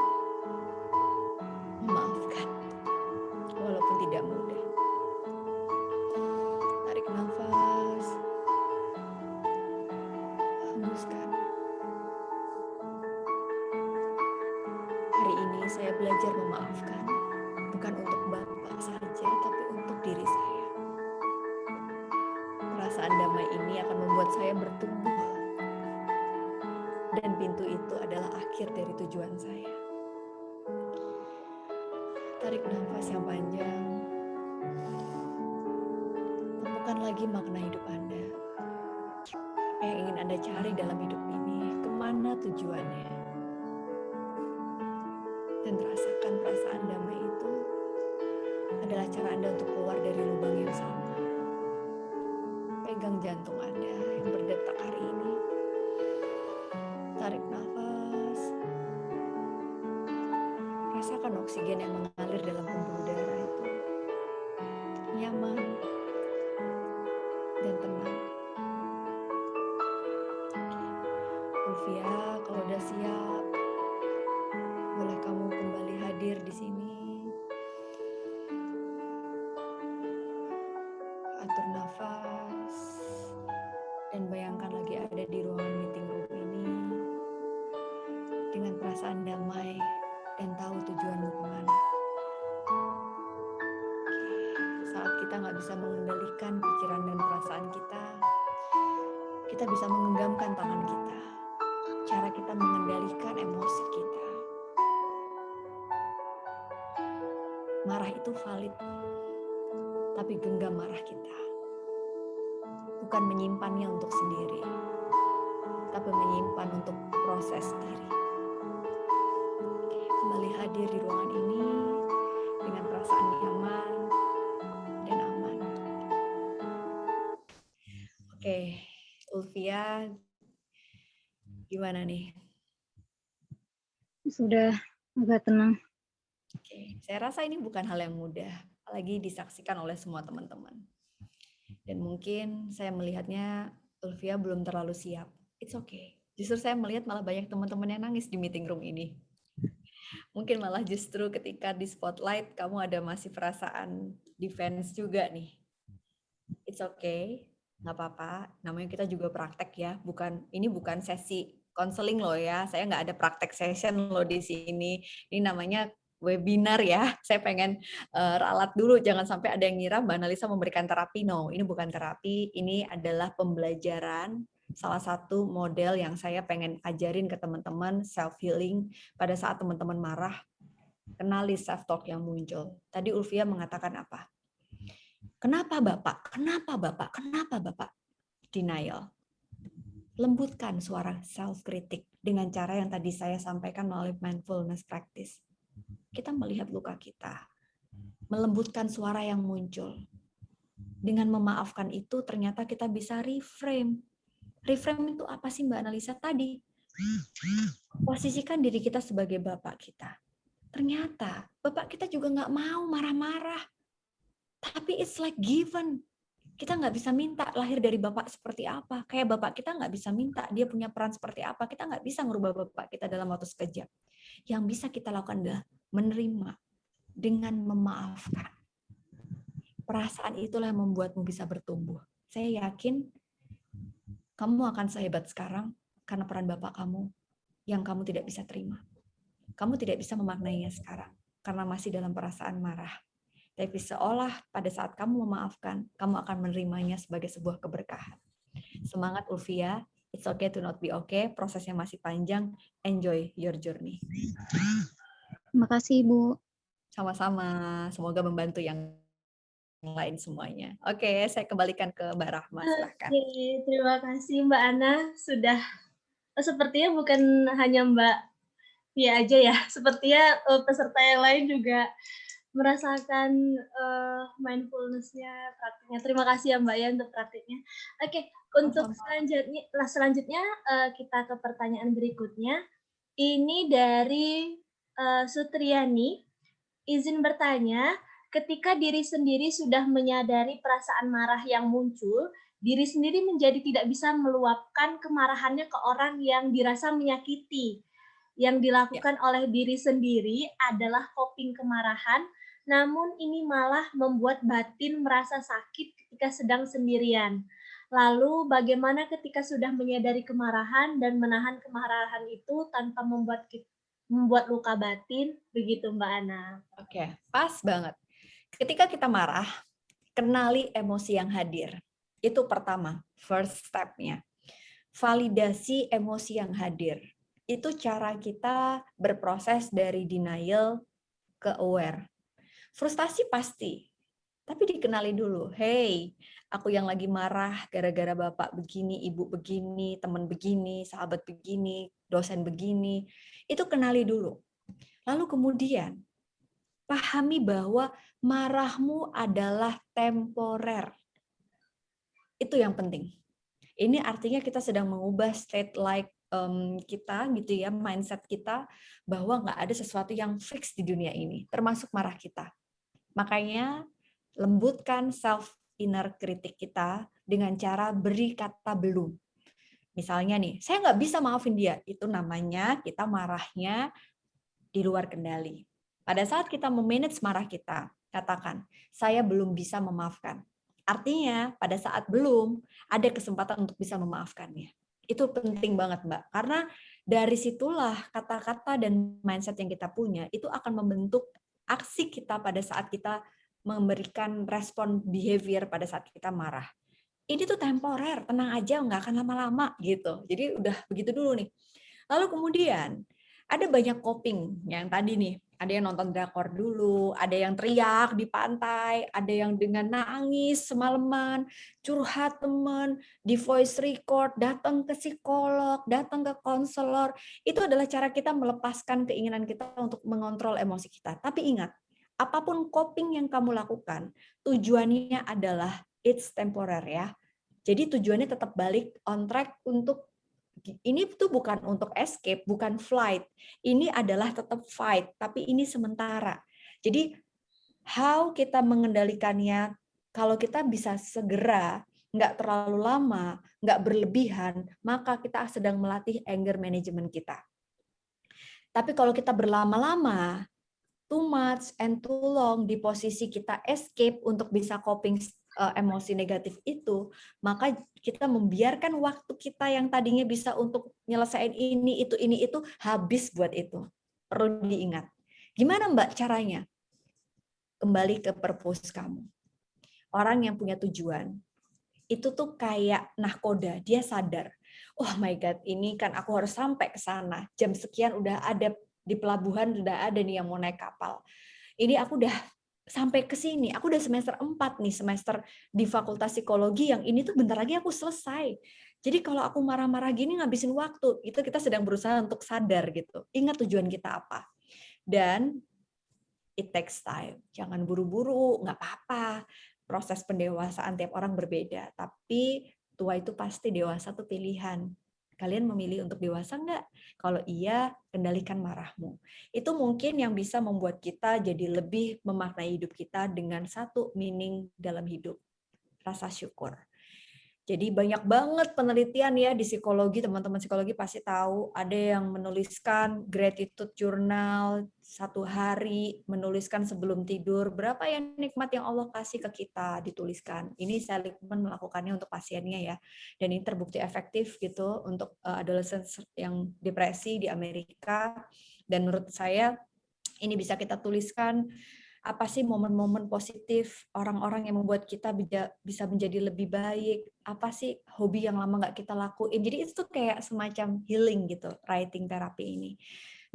memaafkan, walaupun tidak mudah. Tarik nafas, hembuskan. Hari ini saya belajar memaafkan, bukan untuk Bapak saja, tapi untuk diri saya. Perasaan damai ini akan membuat saya bertumbuh. Dan pintu itu adalah akhir dari tujuan saya. Tarik nafas yang panjang. Temukan lagi makna hidup Anda. Apa yang ingin Anda cari dalam hidup ini? Kemana tujuannya? Dan rasakan perasaan damai itu adalah cara Anda untuk keluar dari lubang yang sama. Pegang jantung Anda yang berdetak hari ini. Tarik nafas. Rasakan oksigen yang mengalir dalam pembuluh darah itu. Nyaman dan tenang. Ulfia, kalau udah siap, boleh kamu kembali hadir di sini. Atur nafas dan bayangkan lagi ada di ruangan meeting room ini dengan perasaan damai dan tahu tujuanmu kemana. Saat kita nggak bisa mengendalikan pikiran dan perasaan kita bisa menggenggamkan tangan kita. Cara kita mengendalikan emosi kita. Marah itu valid, tapi genggam marah kita. Bukan menyimpannya untuk sendiri, tapi menyimpan untuk proses diri. kembali hadir di ruangan ini dengan perasaan nyaman dan aman. Oke, Ulfia, gimana nih? Sudah agak tenang. Oke, saya rasa ini bukan hal yang mudah, apalagi disaksikan oleh semua teman-teman. Dan mungkin saya melihatnya Ulfia belum terlalu siap. It's okay. Justru saya melihat malah banyak teman-teman yang nangis di meeting room ini. Mungkin malah justru ketika di spotlight kamu ada masih perasaan defense juga nih. It's okay, nggak apa-apa. Namanya kita juga praktek ya. Ini bukan sesi konseling loh ya. Saya nggak ada praktek session loh di sini. Ini namanya webinar ya. Saya pengen ralat dulu. Jangan sampai ada yang ngira Mbak Analisa memberikan terapi. No, ini bukan terapi. Ini adalah pembelajaran. Salah satu model yang saya pengen ajarin ke teman-teman self healing pada saat teman-teman marah. Kenali self talk yang muncul. Tadi Ulfia mengatakan apa? Kenapa Bapak? Kenapa Bapak? Kenapa Bapak? Denial. Lembutkan suara self-kritik dengan cara yang tadi saya sampaikan melalui mindfulness practice. Kita melihat luka kita. Melembutkan suara yang muncul. Dengan memaafkan itu, ternyata kita bisa reframe. Reframe itu apa sih Mbak Analisa tadi? Posisikan diri kita sebagai Bapak kita. Ternyata Bapak kita juga nggak mau marah-marah. Tapi it's like given. Kita nggak bisa minta lahir dari Bapak seperti apa. Kayak Bapak kita nggak bisa minta dia punya peran seperti apa. Kita nggak bisa merubah Bapak kita dalam waktu sekejap. Yang bisa kita lakukan adalah menerima dengan memaafkan. Perasaan itulah yang membuatmu bisa bertumbuh. Saya yakin kamu akan sehebat sekarang karena peran Bapak kamu yang kamu tidak bisa terima. Kamu tidak bisa memaknainya sekarang karena masih dalam perasaan marah. Tapi seolah pada saat kamu memaafkan, kamu akan menerimanya sebagai sebuah keberkahan. Semangat Ulfia, it's okay to not be okay, prosesnya masih panjang, enjoy your journey. Terima kasih Ibu. Sama-sama, semoga membantu yang lain semuanya. Oke, saya kembalikan ke Mbak Rahma, silahkan. Oke, terima kasih Mbak Ana sudah sepertinya bukan hanya Mbak Pia aja ya, sepertinya peserta yang lain juga merasakan mindfulness-nya, praktiknya. Terima kasih ya Mbak ya untuk praktiknya. Oke, untuk selanjutnya kita ke pertanyaan berikutnya. Ini dari Sutriani. Izin bertanya, ketika diri sendiri sudah menyadari perasaan marah yang muncul, diri sendiri menjadi tidak bisa meluapkan kemarahannya ke orang yang dirasa menyakiti. Yang dilakukan oleh diri sendiri adalah coping kemarahan, namun ini malah membuat batin merasa sakit ketika sedang sendirian. Lalu bagaimana ketika sudah menyadari kemarahan dan menahan kemarahan itu tanpa membuat luka batin? Begitu Mbak Ana. Oke, pas banget. Ketika kita marah, kenali emosi yang hadir. Itu pertama, first step-nya. Validasi emosi yang hadir. Itu cara kita berproses dari denial ke aware. Frustasi pasti, tapi dikenali dulu. Hey, aku yang lagi marah gara-gara bapak begini, ibu begini, teman begini, sahabat begini, dosen begini. Itu kenali dulu. Lalu kemudian, pahami bahwa marahmu adalah temporer. Itu yang penting. Ini artinya kita sedang mengubah state like kita gitu ya, mindset kita bahwa nggak ada sesuatu yang fix di dunia ini, termasuk marah kita. Makanya lembutkan self inner kritik kita dengan cara beri kata belum. Misalnya nih, saya nggak bisa maafin dia, itu namanya kita marahnya di luar kendali. Pada saat kita memanage marah kita, katakan, saya belum bisa memaafkan. Artinya pada saat belum, ada kesempatan untuk bisa memaafkannya. Itu penting banget Mbak, karena dari situlah kata-kata dan mindset yang kita punya, itu akan membentuk aksi kita pada saat kita memberikan respon behavior pada saat kita marah. Ini tuh temporer, tenang aja, nggak akan lama-lama gitu. Jadi udah begitu dulu nih. Lalu kemudian, ada banyak coping yang tadi nih, Ada yang nonton drakor dulu, ada yang teriak di pantai, ada yang dengan nangis semalaman, curhat teman, di voice record, datang ke psikolog, datang ke konselor. Itu adalah cara kita melepaskan keinginan kita untuk mengontrol emosi kita. Tapi ingat, apapun coping yang kamu lakukan, tujuannya adalah it's temporary ya. Jadi tujuannya tetap balik on track untuk ini tuh bukan untuk escape, bukan flight. Ini adalah tetap fight, tapi ini sementara. Jadi how kita mengendalikannya, kalau kita bisa segera, nggak terlalu lama, nggak berlebihan, maka kita sedang melatih anger management kita. Tapi kalau kita berlama-lama, too much and too long di posisi kita escape untuk bisa coping emosi negatif itu, maka kita membiarkan waktu kita yang tadinya bisa untuk nyelesain ini, itu, habis buat itu. Perlu diingat. Gimana Mbak caranya? Kembali ke purpose kamu. Orang yang punya tujuan, itu tuh kayak nahkoda, dia sadar, oh my God, ini kan aku harus sampai ke sana, jam sekian udah ada di pelabuhan, udah ada nih yang mau naik kapal. Ini aku udah sampai ke sini, aku udah semester 4 nih, semester di Fakultas Psikologi yang ini tuh bentar lagi aku selesai. Jadi kalau aku marah-marah gini ngabisin waktu, itu kita sedang berusaha untuk sadar gitu. Ingat tujuan kita apa. Dan it takes time. Jangan buru-buru, nggak apa-apa. Proses pendewasaan tiap orang berbeda, tapi tua itu pasti, dewasa tuh pilihan. Kalian memilih untuk dewasa nggak? Kalau iya, kendalikan marahmu. Itu mungkin yang bisa membuat kita jadi lebih memaknai hidup kita dengan satu meaning dalam hidup, rasa syukur. Jadi banyak banget penelitian ya di psikologi, teman-teman psikologi pasti tahu, ada yang menuliskan gratitude journal 1 hari, menuliskan sebelum tidur, berapa yang nikmat yang Allah kasih ke kita, dituliskan. Ini Seligman melakukannya untuk pasiennya ya, dan ini terbukti efektif gitu untuk adolescents yang depresi di Amerika, dan menurut saya ini bisa kita tuliskan apa sih momen-momen positif orang-orang yang membuat kita bisa menjadi lebih baik, apa sih hobi yang lama nggak kita lakuin. Jadi itu tuh kayak semacam healing gitu, writing terapi ini.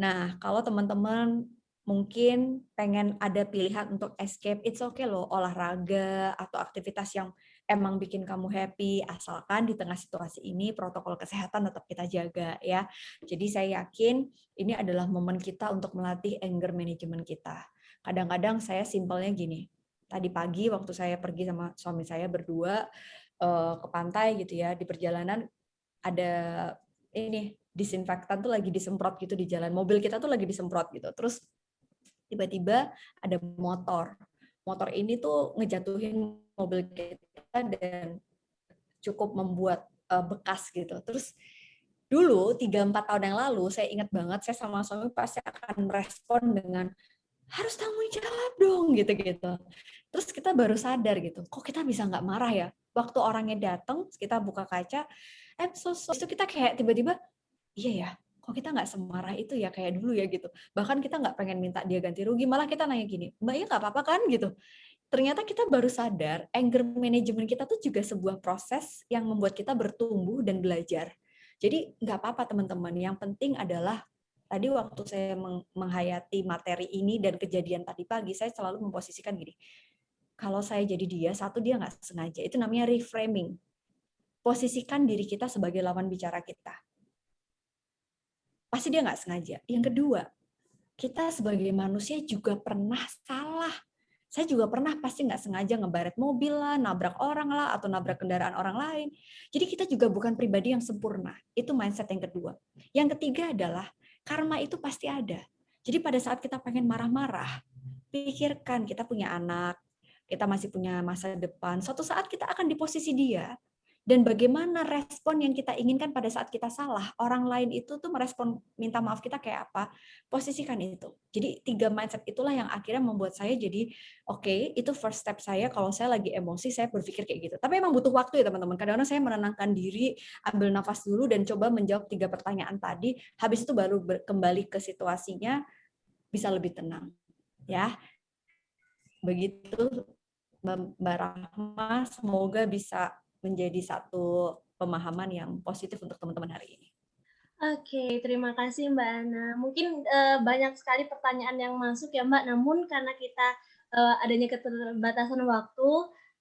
Nah, kalau teman-teman mungkin pengen ada pilihan untuk escape, it's okay loh, olahraga atau aktivitas yang emang bikin kamu happy, asalkan di tengah situasi ini protokol kesehatan tetap kita jaga ya. Jadi saya yakin ini adalah momen kita untuk melatih anger management kita. Kadang-kadang saya simpelnya gini, tadi pagi waktu saya pergi sama suami saya berdua ke pantai gitu ya, di perjalanan ada ini disinfektan tuh lagi disemprot gitu di jalan, mobil kita tuh lagi disemprot gitu, terus tiba-tiba ada motor ini tuh ngejatuhin mobil kita dan cukup membuat bekas gitu. Terus dulu 3-4 tahun yang lalu saya ingat banget, saya sama suami pasti akan merespon dengan harus tanggung jawab dong gitu-gitu. Terus kita baru sadar gitu, kok kita bisa nggak marah ya? Waktu orangnya datang, kita buka kaca, itu kita kayak tiba-tiba, iya ya, kok kita nggak semarah itu ya kayak dulu ya gitu. Bahkan kita nggak pengen minta dia ganti rugi, malah kita nanya gini, Mbak ya nggak apa-apa kan gitu. Ternyata kita baru sadar, anger management kita tuh juga sebuah proses yang membuat kita bertumbuh dan belajar. Jadi nggak apa-apa teman-teman, yang penting adalah tadi waktu saya menghayati materi ini dan kejadian tadi pagi, saya selalu memposisikan gini, kalau saya jadi dia, satu dia nggak sengaja, itu namanya reframing. Posisikan diri kita sebagai lawan bicara kita. Pasti dia nggak sengaja. Yang kedua, kita sebagai manusia juga pernah salah. Saya juga pernah pasti nggak sengaja ngebaret mobil lah, nabrak orang lah, atau nabrak kendaraan orang lain. Jadi kita juga bukan pribadi yang sempurna. Itu mindset yang kedua. Yang ketiga adalah karma itu pasti ada. Jadi pada saat kita pengen marah-marah, pikirkan kita punya anak, kita masih punya masa depan. Suatu saat kita akan di posisi dia. Dan bagaimana respon yang kita inginkan pada saat kita salah. Orang lain itu tuh merespon minta maaf kita kayak apa. Posisikan itu. Jadi 3 mindset itulah yang akhirnya membuat saya jadi, oke, itu first step saya kalau saya lagi emosi, saya berpikir kayak gitu. Tapi emang butuh waktu ya teman-teman. Kadang-kadang saya menenangkan diri, ambil nafas dulu, dan coba menjawab 3 pertanyaan tadi. Habis itu baru kembali ke situasinya, bisa lebih tenang. Ya, begitu Mbak Rahma, semoga bisa menjadi satu pemahaman yang positif untuk teman-teman hari ini. Oke, terima kasih Mbak Ana. Mungkin banyak sekali pertanyaan yang masuk ya Mbak, namun karena kita adanya keterbatasan waktu,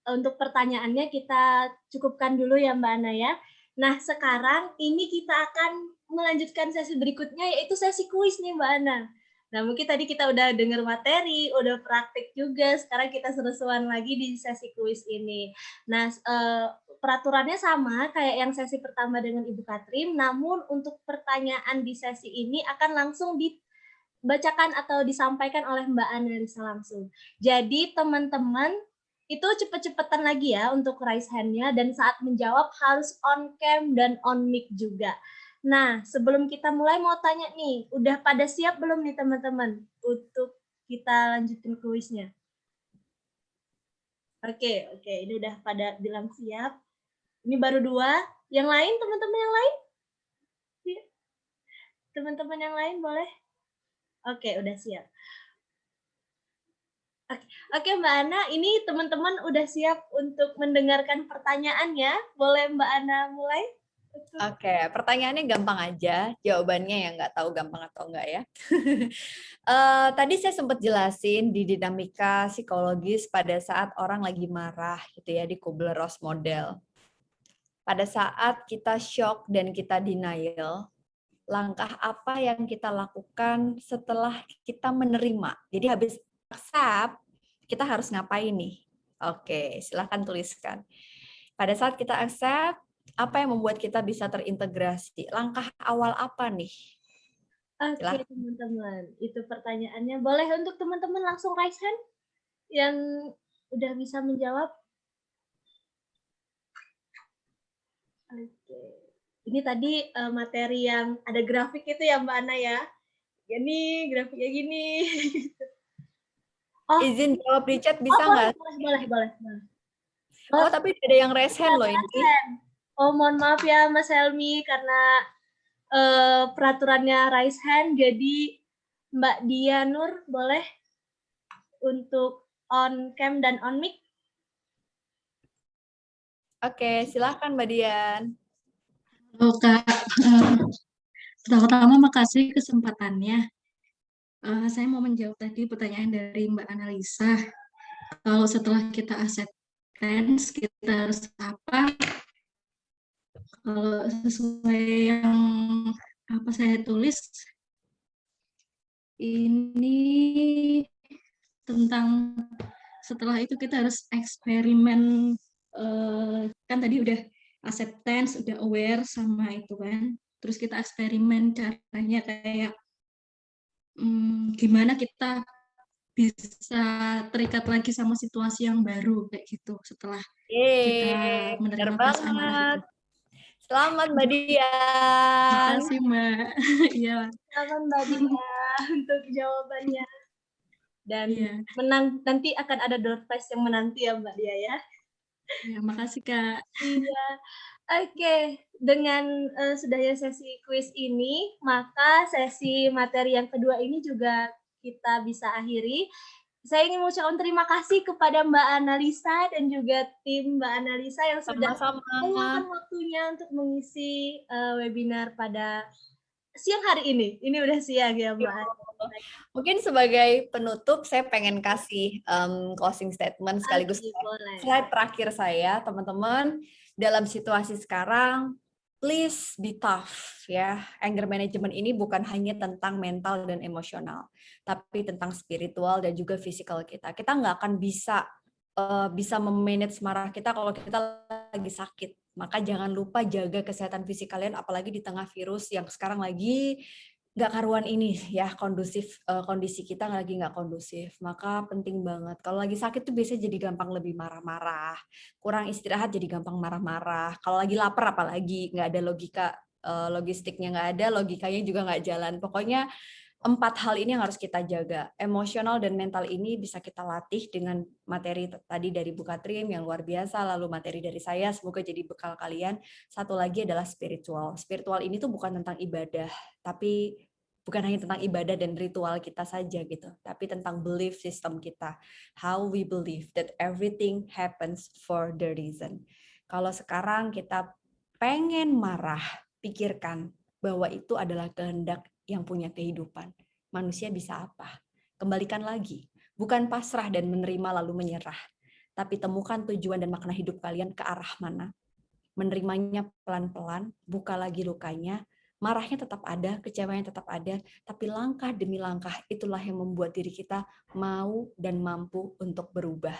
untuk pertanyaannya kita cukupkan dulu ya Mbak Ana ya. Nah, sekarang ini kita akan melanjutkan sesi berikutnya, yaitu sesi kuis nih Mbak Ana. Nah, mungkin tadi kita udah dengar materi, udah praktik juga, sekarang kita seru-seruan lagi di sesi kuis ini. Nah, peraturannya sama kayak yang sesi pertama dengan Ibu Katrin, namun untuk pertanyaan di sesi ini akan langsung dibacakan atau disampaikan oleh Mbak Analisa langsung. Jadi teman-teman itu cepet-cepetan lagi ya untuk raise hand-nya, dan saat menjawab harus on cam dan on mic juga. Nah, sebelum kita mulai mau tanya nih, udah pada siap belum nih teman-teman untuk kita lanjutin kuisnya? Oke, ini udah pada bilang siap. Ini baru 2. Yang lain, teman-teman yang lain? Teman-teman yang lain boleh? Oke, udah siap. Oke, Mbak Ana, ini teman-teman udah siap untuk mendengarkan pertanyaannya. Boleh Mbak Ana mulai? Oke, pertanyaannya gampang aja, jawabannya yang nggak tahu gampang atau enggak ya. Tadi saya sempat jelasin di dinamika psikologis pada saat orang lagi marah gitu ya, di Kubler-Ross model. Pada saat kita shock dan kita denial, langkah apa yang kita lakukan setelah kita menerima? Jadi habis accept, kita harus ngapain nih? Oke, silahkan tuliskan. Pada saat kita accept, apa yang membuat kita bisa terintegrasi? Langkah awal apa nih? Oke, teman-teman. Itu pertanyaannya. Boleh untuk teman-teman langsung raise hand yang udah bisa menjawab? Oke. Ini tadi materi yang ada grafik itu ya Mbak Ana ya? Gini, grafiknya gini. Oh, Izin jawab di chat bisa nggak? boleh. Oh, tapi ada yang raise hand loh ini. Oh, mohon maaf ya Mas Helmi, karena peraturannya raise hand, jadi Mbak Dia Nur boleh untuk on cam dan on mic? Oke, silahkan Mbak Dian. Halo Kak, pertama-tama makasih kesempatannya. Saya mau menjawab tadi pertanyaan dari Mbak Analisa. Kalau setelah kita acceptance, kita harus apa? Kalau sesuai yang apa saya tulis, ini tentang setelah itu kita harus eksperimen, kan tadi udah acceptance, udah aware sama itu kan. Terus kita eksperimen caranya kayak gimana kita bisa terikat lagi sama situasi yang baru kayak gitu setelah kita Benar menerima perasaan marah itu. banget. Selamat Mbak Dian. Makasih Mbak. Iya. Selamat Mbak Dia untuk jawabannya. Dan Iya. menang nanti akan ada door prize yang menanti ya Mbak Dia ya. Ya, makasih Kak. Iya. Oke, dengan sudahnya sesi kuis ini, maka sesi materi yang kedua ini juga kita bisa akhiri. Saya ingin mengucapkan terima kasih kepada Mbak Analisa dan juga tim Mbak Analisa yang sudah meluangkan waktunya untuk mengisi webinar pada siang hari ini. Ini udah siang ya Mbak. Mungkin sebagai penutup saya pengen kasih closing statement sekaligus slide terakhir saya, teman-teman. Dalam situasi sekarang, please be tough ya. Anger management ini bukan hanya tentang mental dan emosional, tapi tentang spiritual dan juga fisikal kita. Kita nggak akan bisa memanage marah kita kalau kita lagi sakit. Maka jangan lupa jaga kesehatan fisik kalian, apalagi di tengah virus yang sekarang lagi nggak karuan ini ya, kondisi kita lagi nggak kondusif. Maka penting banget. Kalau lagi sakit tuh biasanya jadi gampang lebih marah-marah. Kurang istirahat jadi gampang marah-marah. Kalau lagi lapar apalagi nggak ada logistiknya nggak ada, logikanya juga nggak jalan. Pokoknya 4 hal ini yang harus kita jaga. Emosional dan mental ini bisa kita latih dengan materi tadi dari Bu Katrin yang luar biasa, lalu materi dari saya, semoga jadi bekal kalian. Satu lagi adalah spiritual. Spiritual ini tuh bukan tentang ibadah, tapi bukan hanya tentang ibadah dan ritual kita saja gitu, tapi tentang belief system kita. How we believe that everything happens for the reason. Kalau sekarang kita pengen marah, pikirkan bahwa itu adalah kehendak yang punya kehidupan. Manusia bisa apa? Kembalikan lagi. Bukan pasrah dan menerima lalu menyerah. Tapi temukan tujuan dan makna hidup kalian ke arah mana. Menerimanya pelan-pelan, buka lagi lukanya. Marahnya tetap ada, kecewanya tetap ada, tapi langkah demi langkah itulah yang membuat diri kita mau dan mampu untuk berubah.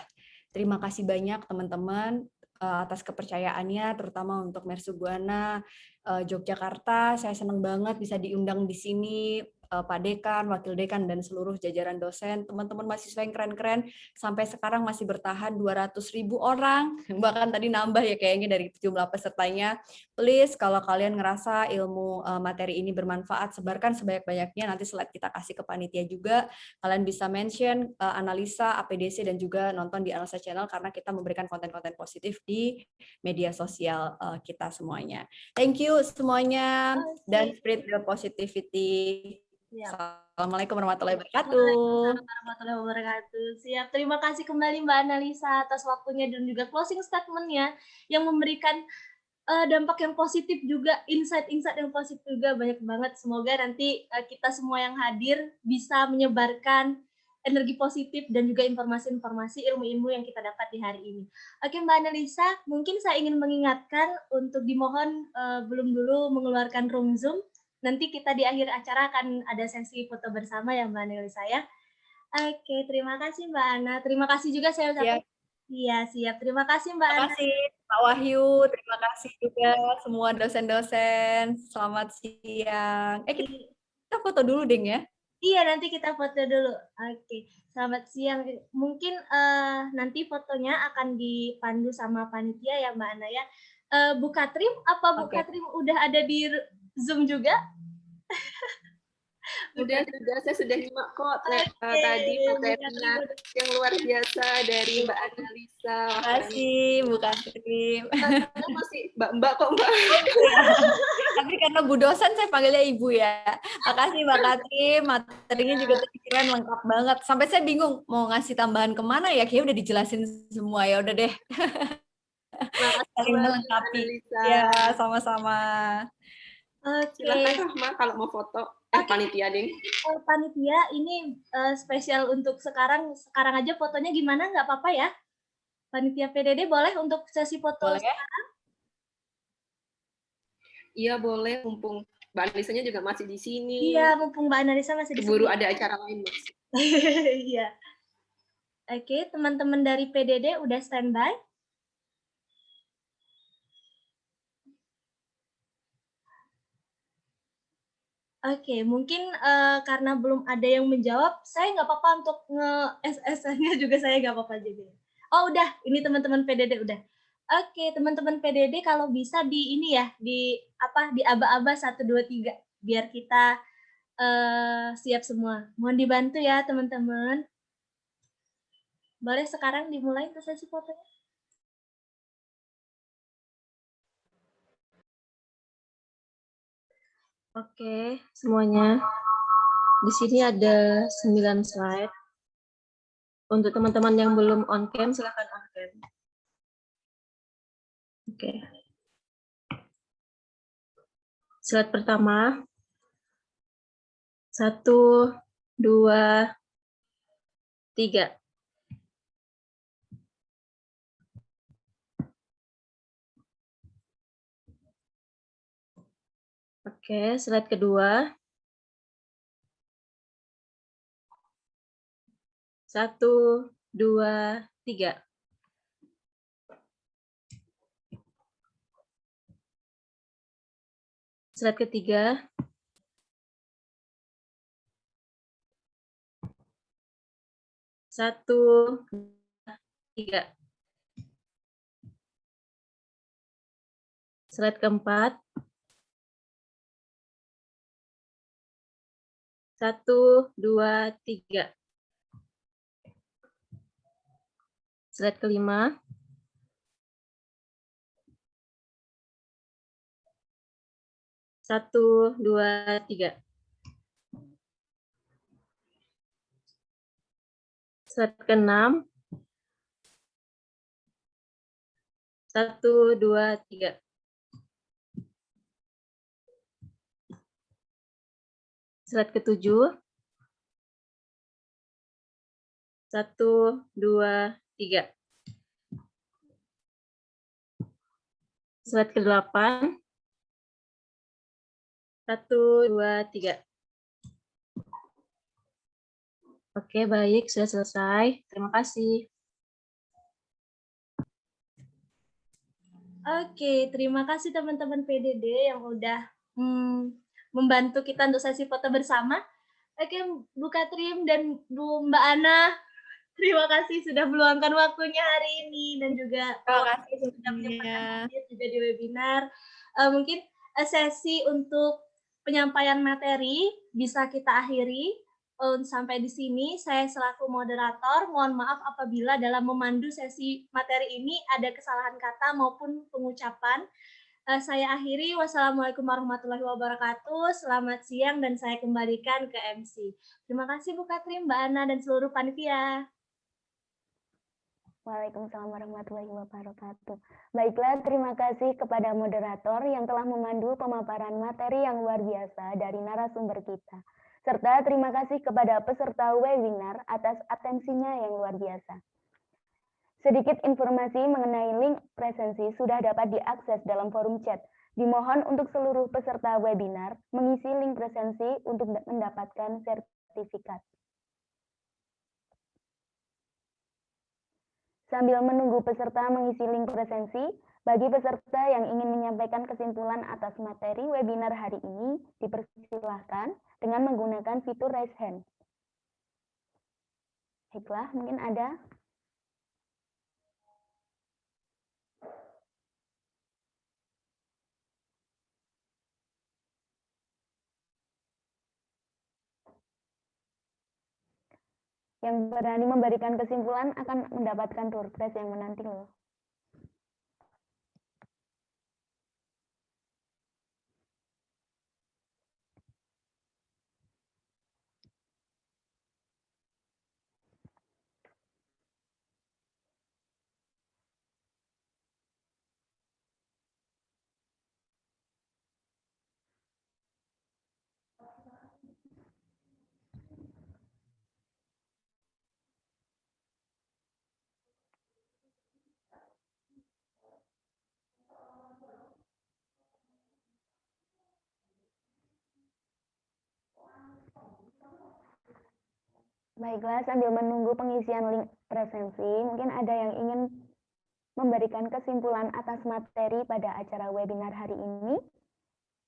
Terima kasih banyak teman-teman atas kepercayaannya, terutama untuk Mercu Buana Yogyakarta. Saya senang banget bisa diundang di sini, Pak Dekan, Wakil Dekan, dan seluruh jajaran dosen, teman-teman mahasiswa yang keren-keren, sampai sekarang masih bertahan 200.000 orang, bahkan tadi nambah ya kayaknya dari jumlah pesertanya. Please, kalau kalian ngerasa ilmu materi ini bermanfaat, sebarkan sebanyak-banyaknya, nanti slide kita kasih ke panitia juga, kalian bisa mention, analisa, APDC, dan juga nonton di Analisa Channel, karena kita memberikan konten-konten positif di media sosial kita semuanya. Thank you semuanya, dan spread the positivity. Siap. Assalamualaikum warahmatullahi wabarakatuh. Waalaikumsalam warahmatullahi wabarakatuh. Siap. Terima kasih kembali Mbak Analisa atas waktunya dan juga closing statement-nya yang memberikan dampak yang positif juga, insight-insight yang positif juga banyak banget. Semoga nanti kita semua yang hadir bisa menyebarkan energi positif dan juga informasi-informasi, ilmu-ilmu yang kita dapat di hari ini. Oke Mbak Analisa, mungkin saya ingin mengingatkan untuk dimohon belum dulu mengeluarkan room Zoom. Nanti kita di akhir acara akan ada sesi foto bersama ya Mbak Analisa ya. Oke, terima kasih Mbak Ana. Terima kasih juga saya ucapkan. Iya, siap. Terima kasih Mbak Ana. Terima kasih Pak Wahyu, terima kasih juga semua dosen-dosen. Selamat siang. Kita foto dulu, Ding ya. Iya, nanti kita foto dulu. Oke, selamat siang. Mungkin nanti fotonya akan dipandu sama panitia ya Mbak Ana ya. Bu Katrim, apa Bu Katrim udah ada di Zoom juga? Sudah, saya sudah nyimak kok tadi materinya yang luar biasa dari Mbak Analisa. Terima kasih, Bu Katrim. Saya masih Mbak kok Mbak. Tapi karena Bu dosen saya panggilnya Ibu ya. Makasih Mbak Katrim, materinya juga keren, lengkap banget. Sampai saya bingung mau ngasih tambahan kemana ya, kayaknya udah dijelasin semua ya, udah deh. Saling melengkapi. Ya, sama-sama. Silakan Rahma kalau mau foto. Panitia Ding. Panitia ini spesial untuk sekarang aja fotonya gimana, nggak apa-apa ya? Panitia PDD boleh untuk sesi foto sekarang? Iya boleh, mumpung Mbak Analisanya juga masih di sini. Iya, mumpung Mbak Analisa masih di sini. Keburu ada acara lain Mas. Iya. Oke, teman-teman dari PDD udah standby? Oke, mungkin karena belum ada yang menjawab, saya nggak apa-apa untuk nge-SS-nya juga saya nggak apa-apa juga. Oh udah, ini teman-teman PDD udah. Oke, teman-teman PDD kalau bisa di ini ya, di aba-aba 1, 2, 3, biar kita siap semua. Mohon dibantu ya teman-teman. Boleh sekarang dimulai ke sesi fotonya? Oke, semuanya. Di sini ada 9 slide. Untuk teman-teman yang belum on cam, silakan on cam. Oke. Slide pertama. 1, 2, 3. Oke, slide kedua. 1, 2, 3. Slide ketiga. 1, 2, 3. Slide keempat. 1, 2, 3. Slide kelima. 1, 2, 3. Slide keenam. 1, 2, 3. Slide ke-7. 1, 2, 3. Slide ke-8. 1, 2, 3. Oke, baik. Sudah selesai. Terima kasih. Oke, terima kasih teman-teman PDD yang udah membantu kita untuk sesi foto bersama. Oke, Bu Katrim dan Bu Mbak Ana, terima kasih sudah meluangkan waktunya hari ini dan juga Terima kasih sudah semuanya. menyempatkan hadir juga di webinar. Mungkin sesi untuk penyampaian materi bisa kita akhiri. Sampai di sini saya selaku moderator mohon maaf apabila dalam memandu sesi materi ini ada kesalahan kata maupun pengucapan. Saya akhiri. Wassalamualaikum warahmatullahi wabarakatuh. Selamat siang dan saya kembalikan ke MC. Terima kasih Bu Katrim, Mbak Ana dan seluruh panitia. Waalaikumsalam warahmatullahi wabarakatuh. Baiklah, terima kasih kepada moderator yang telah memandu pemaparan materi yang luar biasa dari narasumber kita. Serta terima kasih kepada peserta webinar atas atensinya yang luar biasa. Sedikit informasi mengenai link presensi sudah dapat diakses dalam forum chat. Dimohon untuk seluruh peserta webinar mengisi link presensi untuk mendapatkan sertifikat. Sambil menunggu peserta mengisi link presensi, bagi peserta yang ingin menyampaikan kesimpulan atas materi webinar hari ini, dipersilahkan dengan menggunakan fitur raise hand. Baiklah, mungkin ada. Yang berani memberikan kesimpulan akan mendapatkan door prize yang menanti loh. Baiklah, sambil menunggu pengisian link presensi, mungkin ada yang ingin memberikan kesimpulan atas materi pada acara webinar hari ini.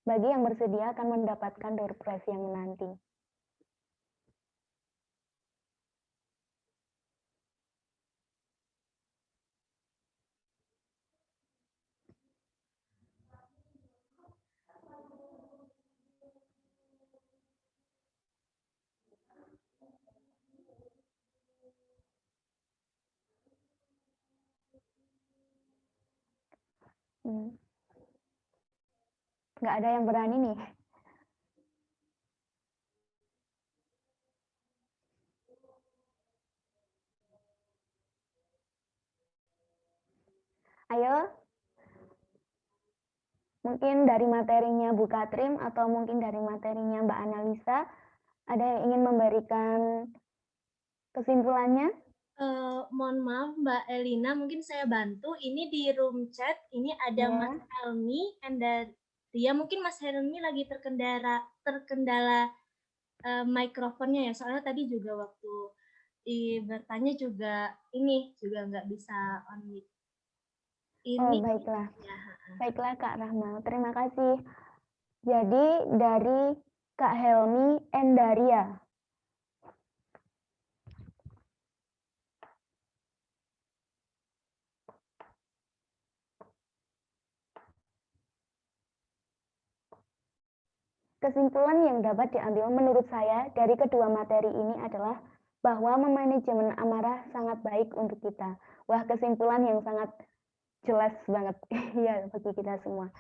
Bagi yang bersedia akan mendapatkan door prize yang menanti. Nggak ada yang berani nih. Ayo. Mungkin dari materinya Bu Katrim atau mungkin dari materinya Mbak Analisa, ada yang ingin memberikan kesimpulannya? Mohon maaf Mbak Elina, mungkin saya bantu. Ini di room chat, ini ada Ya. Mas Helmi and Ria. Mungkin Mas Helmi lagi terkendala mikrofonnya ya. Soalnya tadi juga waktu bertanya juga ini juga nggak bisa on mic. Ini Baiklah. ya. Baiklah Kak Rahma, terima kasih. Jadi dari Kak Helmi Endaria. Kesimpulan yang dapat diambil menurut saya dari kedua materi ini adalah bahwa memanajemen amarah sangat baik untuk kita. Wah, kesimpulan yang sangat jelas banget ya bagi kita semua.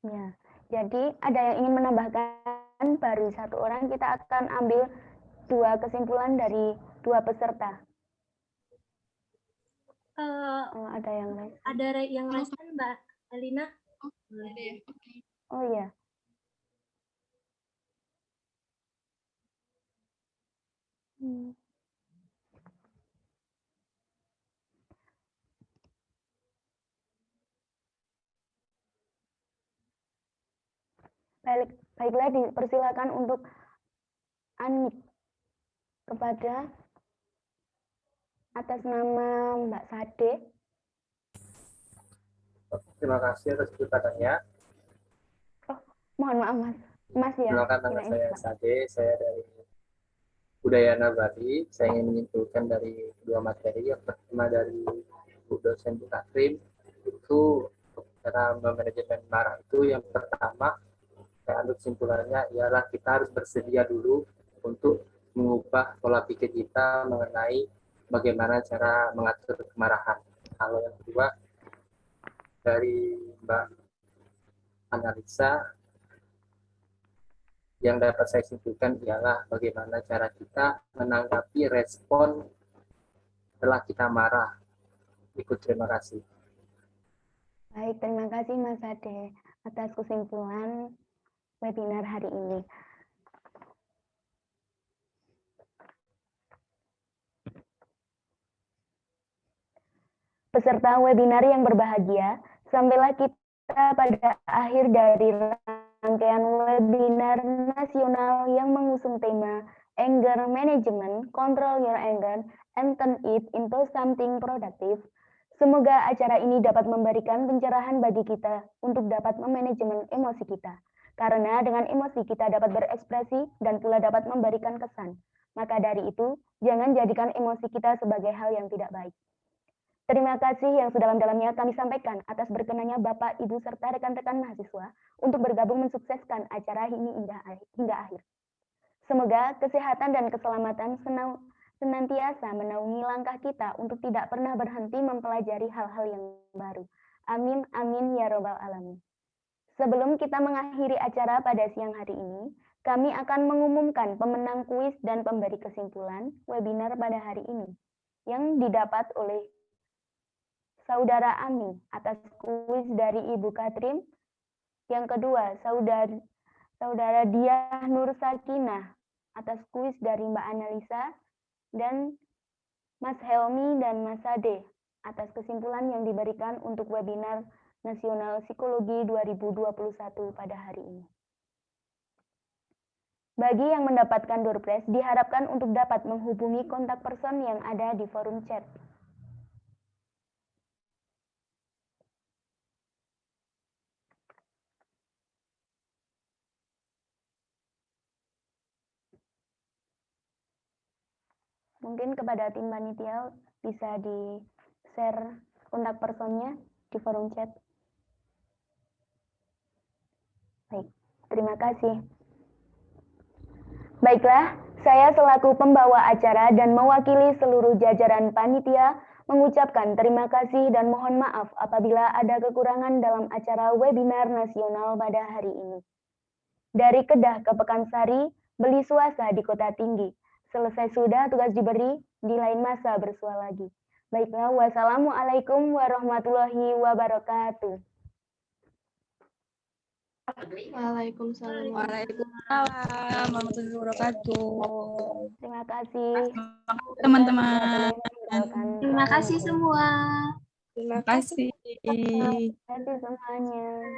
Ya, jadi ada yang ingin menambahkan, baru satu orang, kita akan ambil dua kesimpulan dari dua peserta. Ada yang lain. Ada yang raise hand, Mbak Elina? Ada ya? Oke. Oh iya. Baiklah, dipersilakan untuk unmute kepada atas nama Mbak Sade. Terima kasih atas kedatangannya. Oh, mohon maaf Mas. Mas ya. Perkenalkan nama kirain saya Mbak. Sade, saya dari Udayana Bali. Saya ingin menyimpulkan dari dua materi. Yang pertama dari Bu dosen Bu Katrin, itu cara memanajemen marah itu yang pertama, saya ambil kesimpulannya ialah kita harus bersedia dulu untuk mengubah pola pikir kita mengenai bagaimana cara mengatur kemarahan. Kalau yang kedua, dari Mbak Analisa, yang dapat saya simpulkan ialah bagaimana cara kita menanggapi respon setelah kita marah. Ikut terima kasih. Baik, terima kasih Mas Ade atas kesimpulan webinar hari ini. Peserta webinar yang berbahagia, sampailah kita pada akhir dari rangkaian webinar nasional yang mengusung tema Anger Management, Control Your Anger, and Turn It into Something Productive. Semoga acara ini dapat memberikan pencerahan bagi kita untuk dapat memanajemen emosi kita. Karena dengan emosi kita dapat berekspresi dan pula dapat memberikan kesan. Maka dari itu, jangan jadikan emosi kita sebagai hal yang tidak baik. Terima kasih yang sedalam-dalamnya kami sampaikan atas berkenannya Bapak, Ibu, serta rekan-rekan mahasiswa untuk bergabung mensukseskan acara ini hingga akhir. Semoga kesehatan dan keselamatan senantiasa menaungi langkah kita untuk tidak pernah berhenti mempelajari hal-hal yang baru. Amin, amin, ya robbal alamin. Sebelum kita mengakhiri acara pada siang hari ini, kami akan mengumumkan pemenang kuis dan pemberi kesimpulan webinar pada hari ini yang didapat oleh Saudara Ami atas kuis dari Ibu Katrin. Yang kedua, Saudara Diah Nur Sakinah atas kuis dari Mbak Analisa. Dan Mas Helmi dan Mas Sade atas kesimpulan yang diberikan untuk webinar Nasional Psikologi 2021 pada hari ini. Bagi yang mendapatkan door prize, diharapkan untuk dapat menghubungi kontak person yang ada di forum chat. Mungkin kepada tim panitia bisa di-share kontak personnya di forum chat. Baik, terima kasih. Baiklah, saya selaku pembawa acara dan mewakili seluruh jajaran panitia mengucapkan terima kasih dan mohon maaf apabila ada kekurangan dalam acara webinar nasional pada hari ini. Dari Kedah ke Pekansari, beli swasta di Kota Tinggi. Selesai sudah tugas diberi, di lain masa bersua lagi. Baiklah, wassalamualaikum warahmatullahi wabarakatuh. Waalaikumsalam warahmatullahi wabarakatuh. Terima kasih. Teman-teman. Terima kasih semua. Terima kasih. Terima kasih semuanya.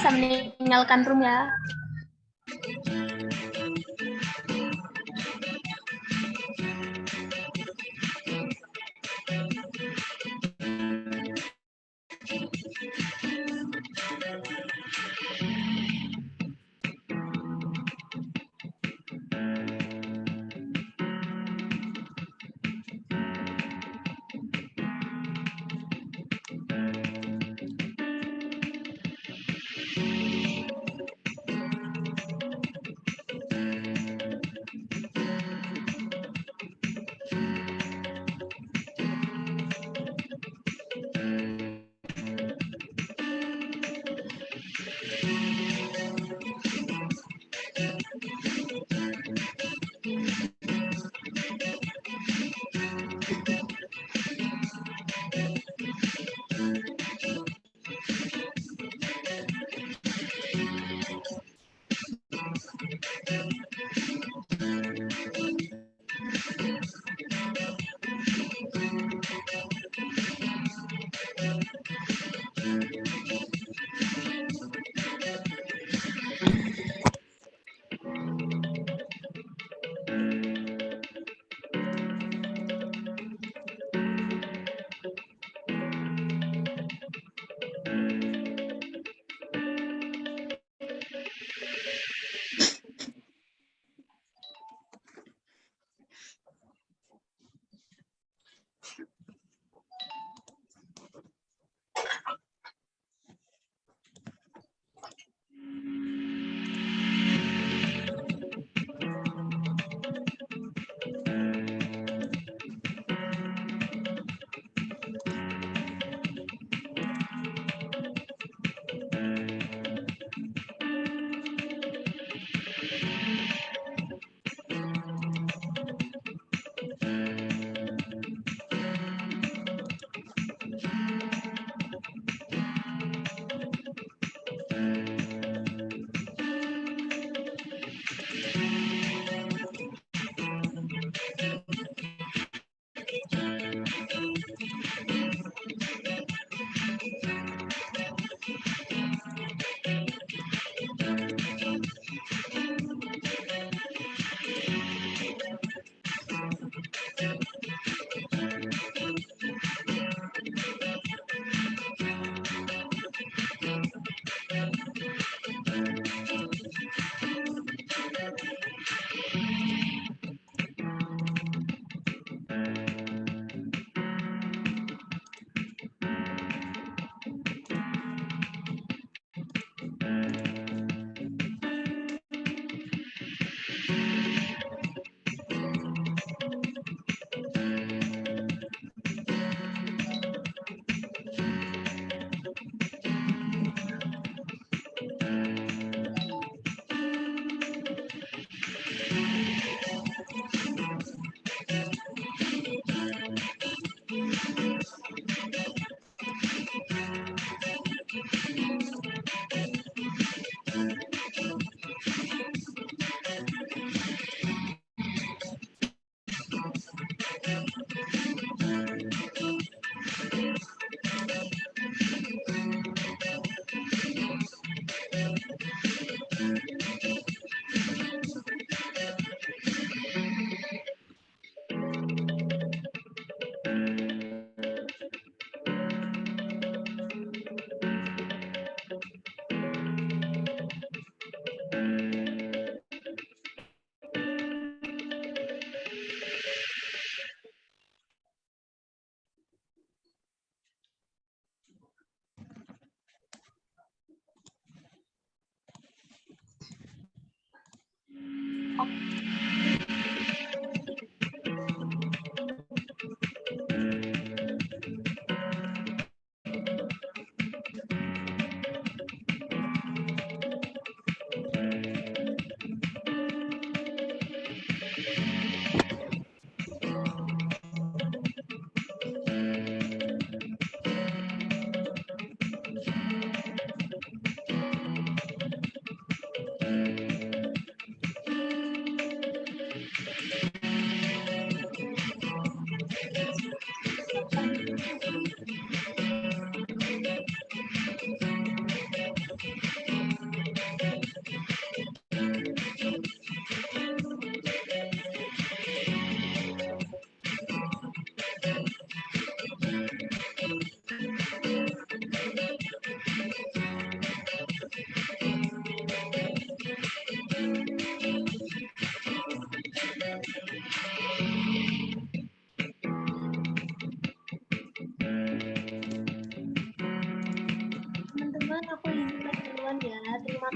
Bisa meninggalkan room ya.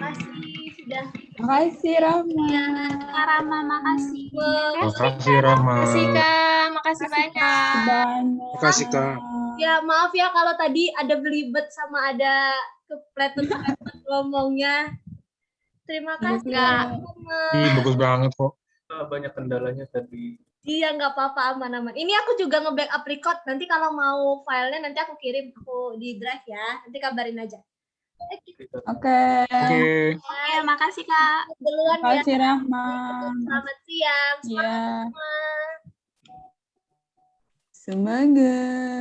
Makasih sudah. Makasih Rama. Kak Rama, makasih. Makasih Rama. Makasih Kak, makasih banyak. Makasih Kak. Ya maaf ya kalau tadi ada belibet sama ada kepletot-kepletot ngomongnya. Terima kasih Kak. Ih, bagus banget kok. Banyak kendalanya tadi. Iya nggak apa-apa, aman-aman. Ini aku juga nge-backup record. Nanti kalau mau filenya nanti aku kirim aku di drive ya. Nanti kabarin aja. Oke. Oke. Oke, makasih Kak. Duluan ya. Makasih Rahma. Selamat siang. Iya. Semangat semua. Semangat.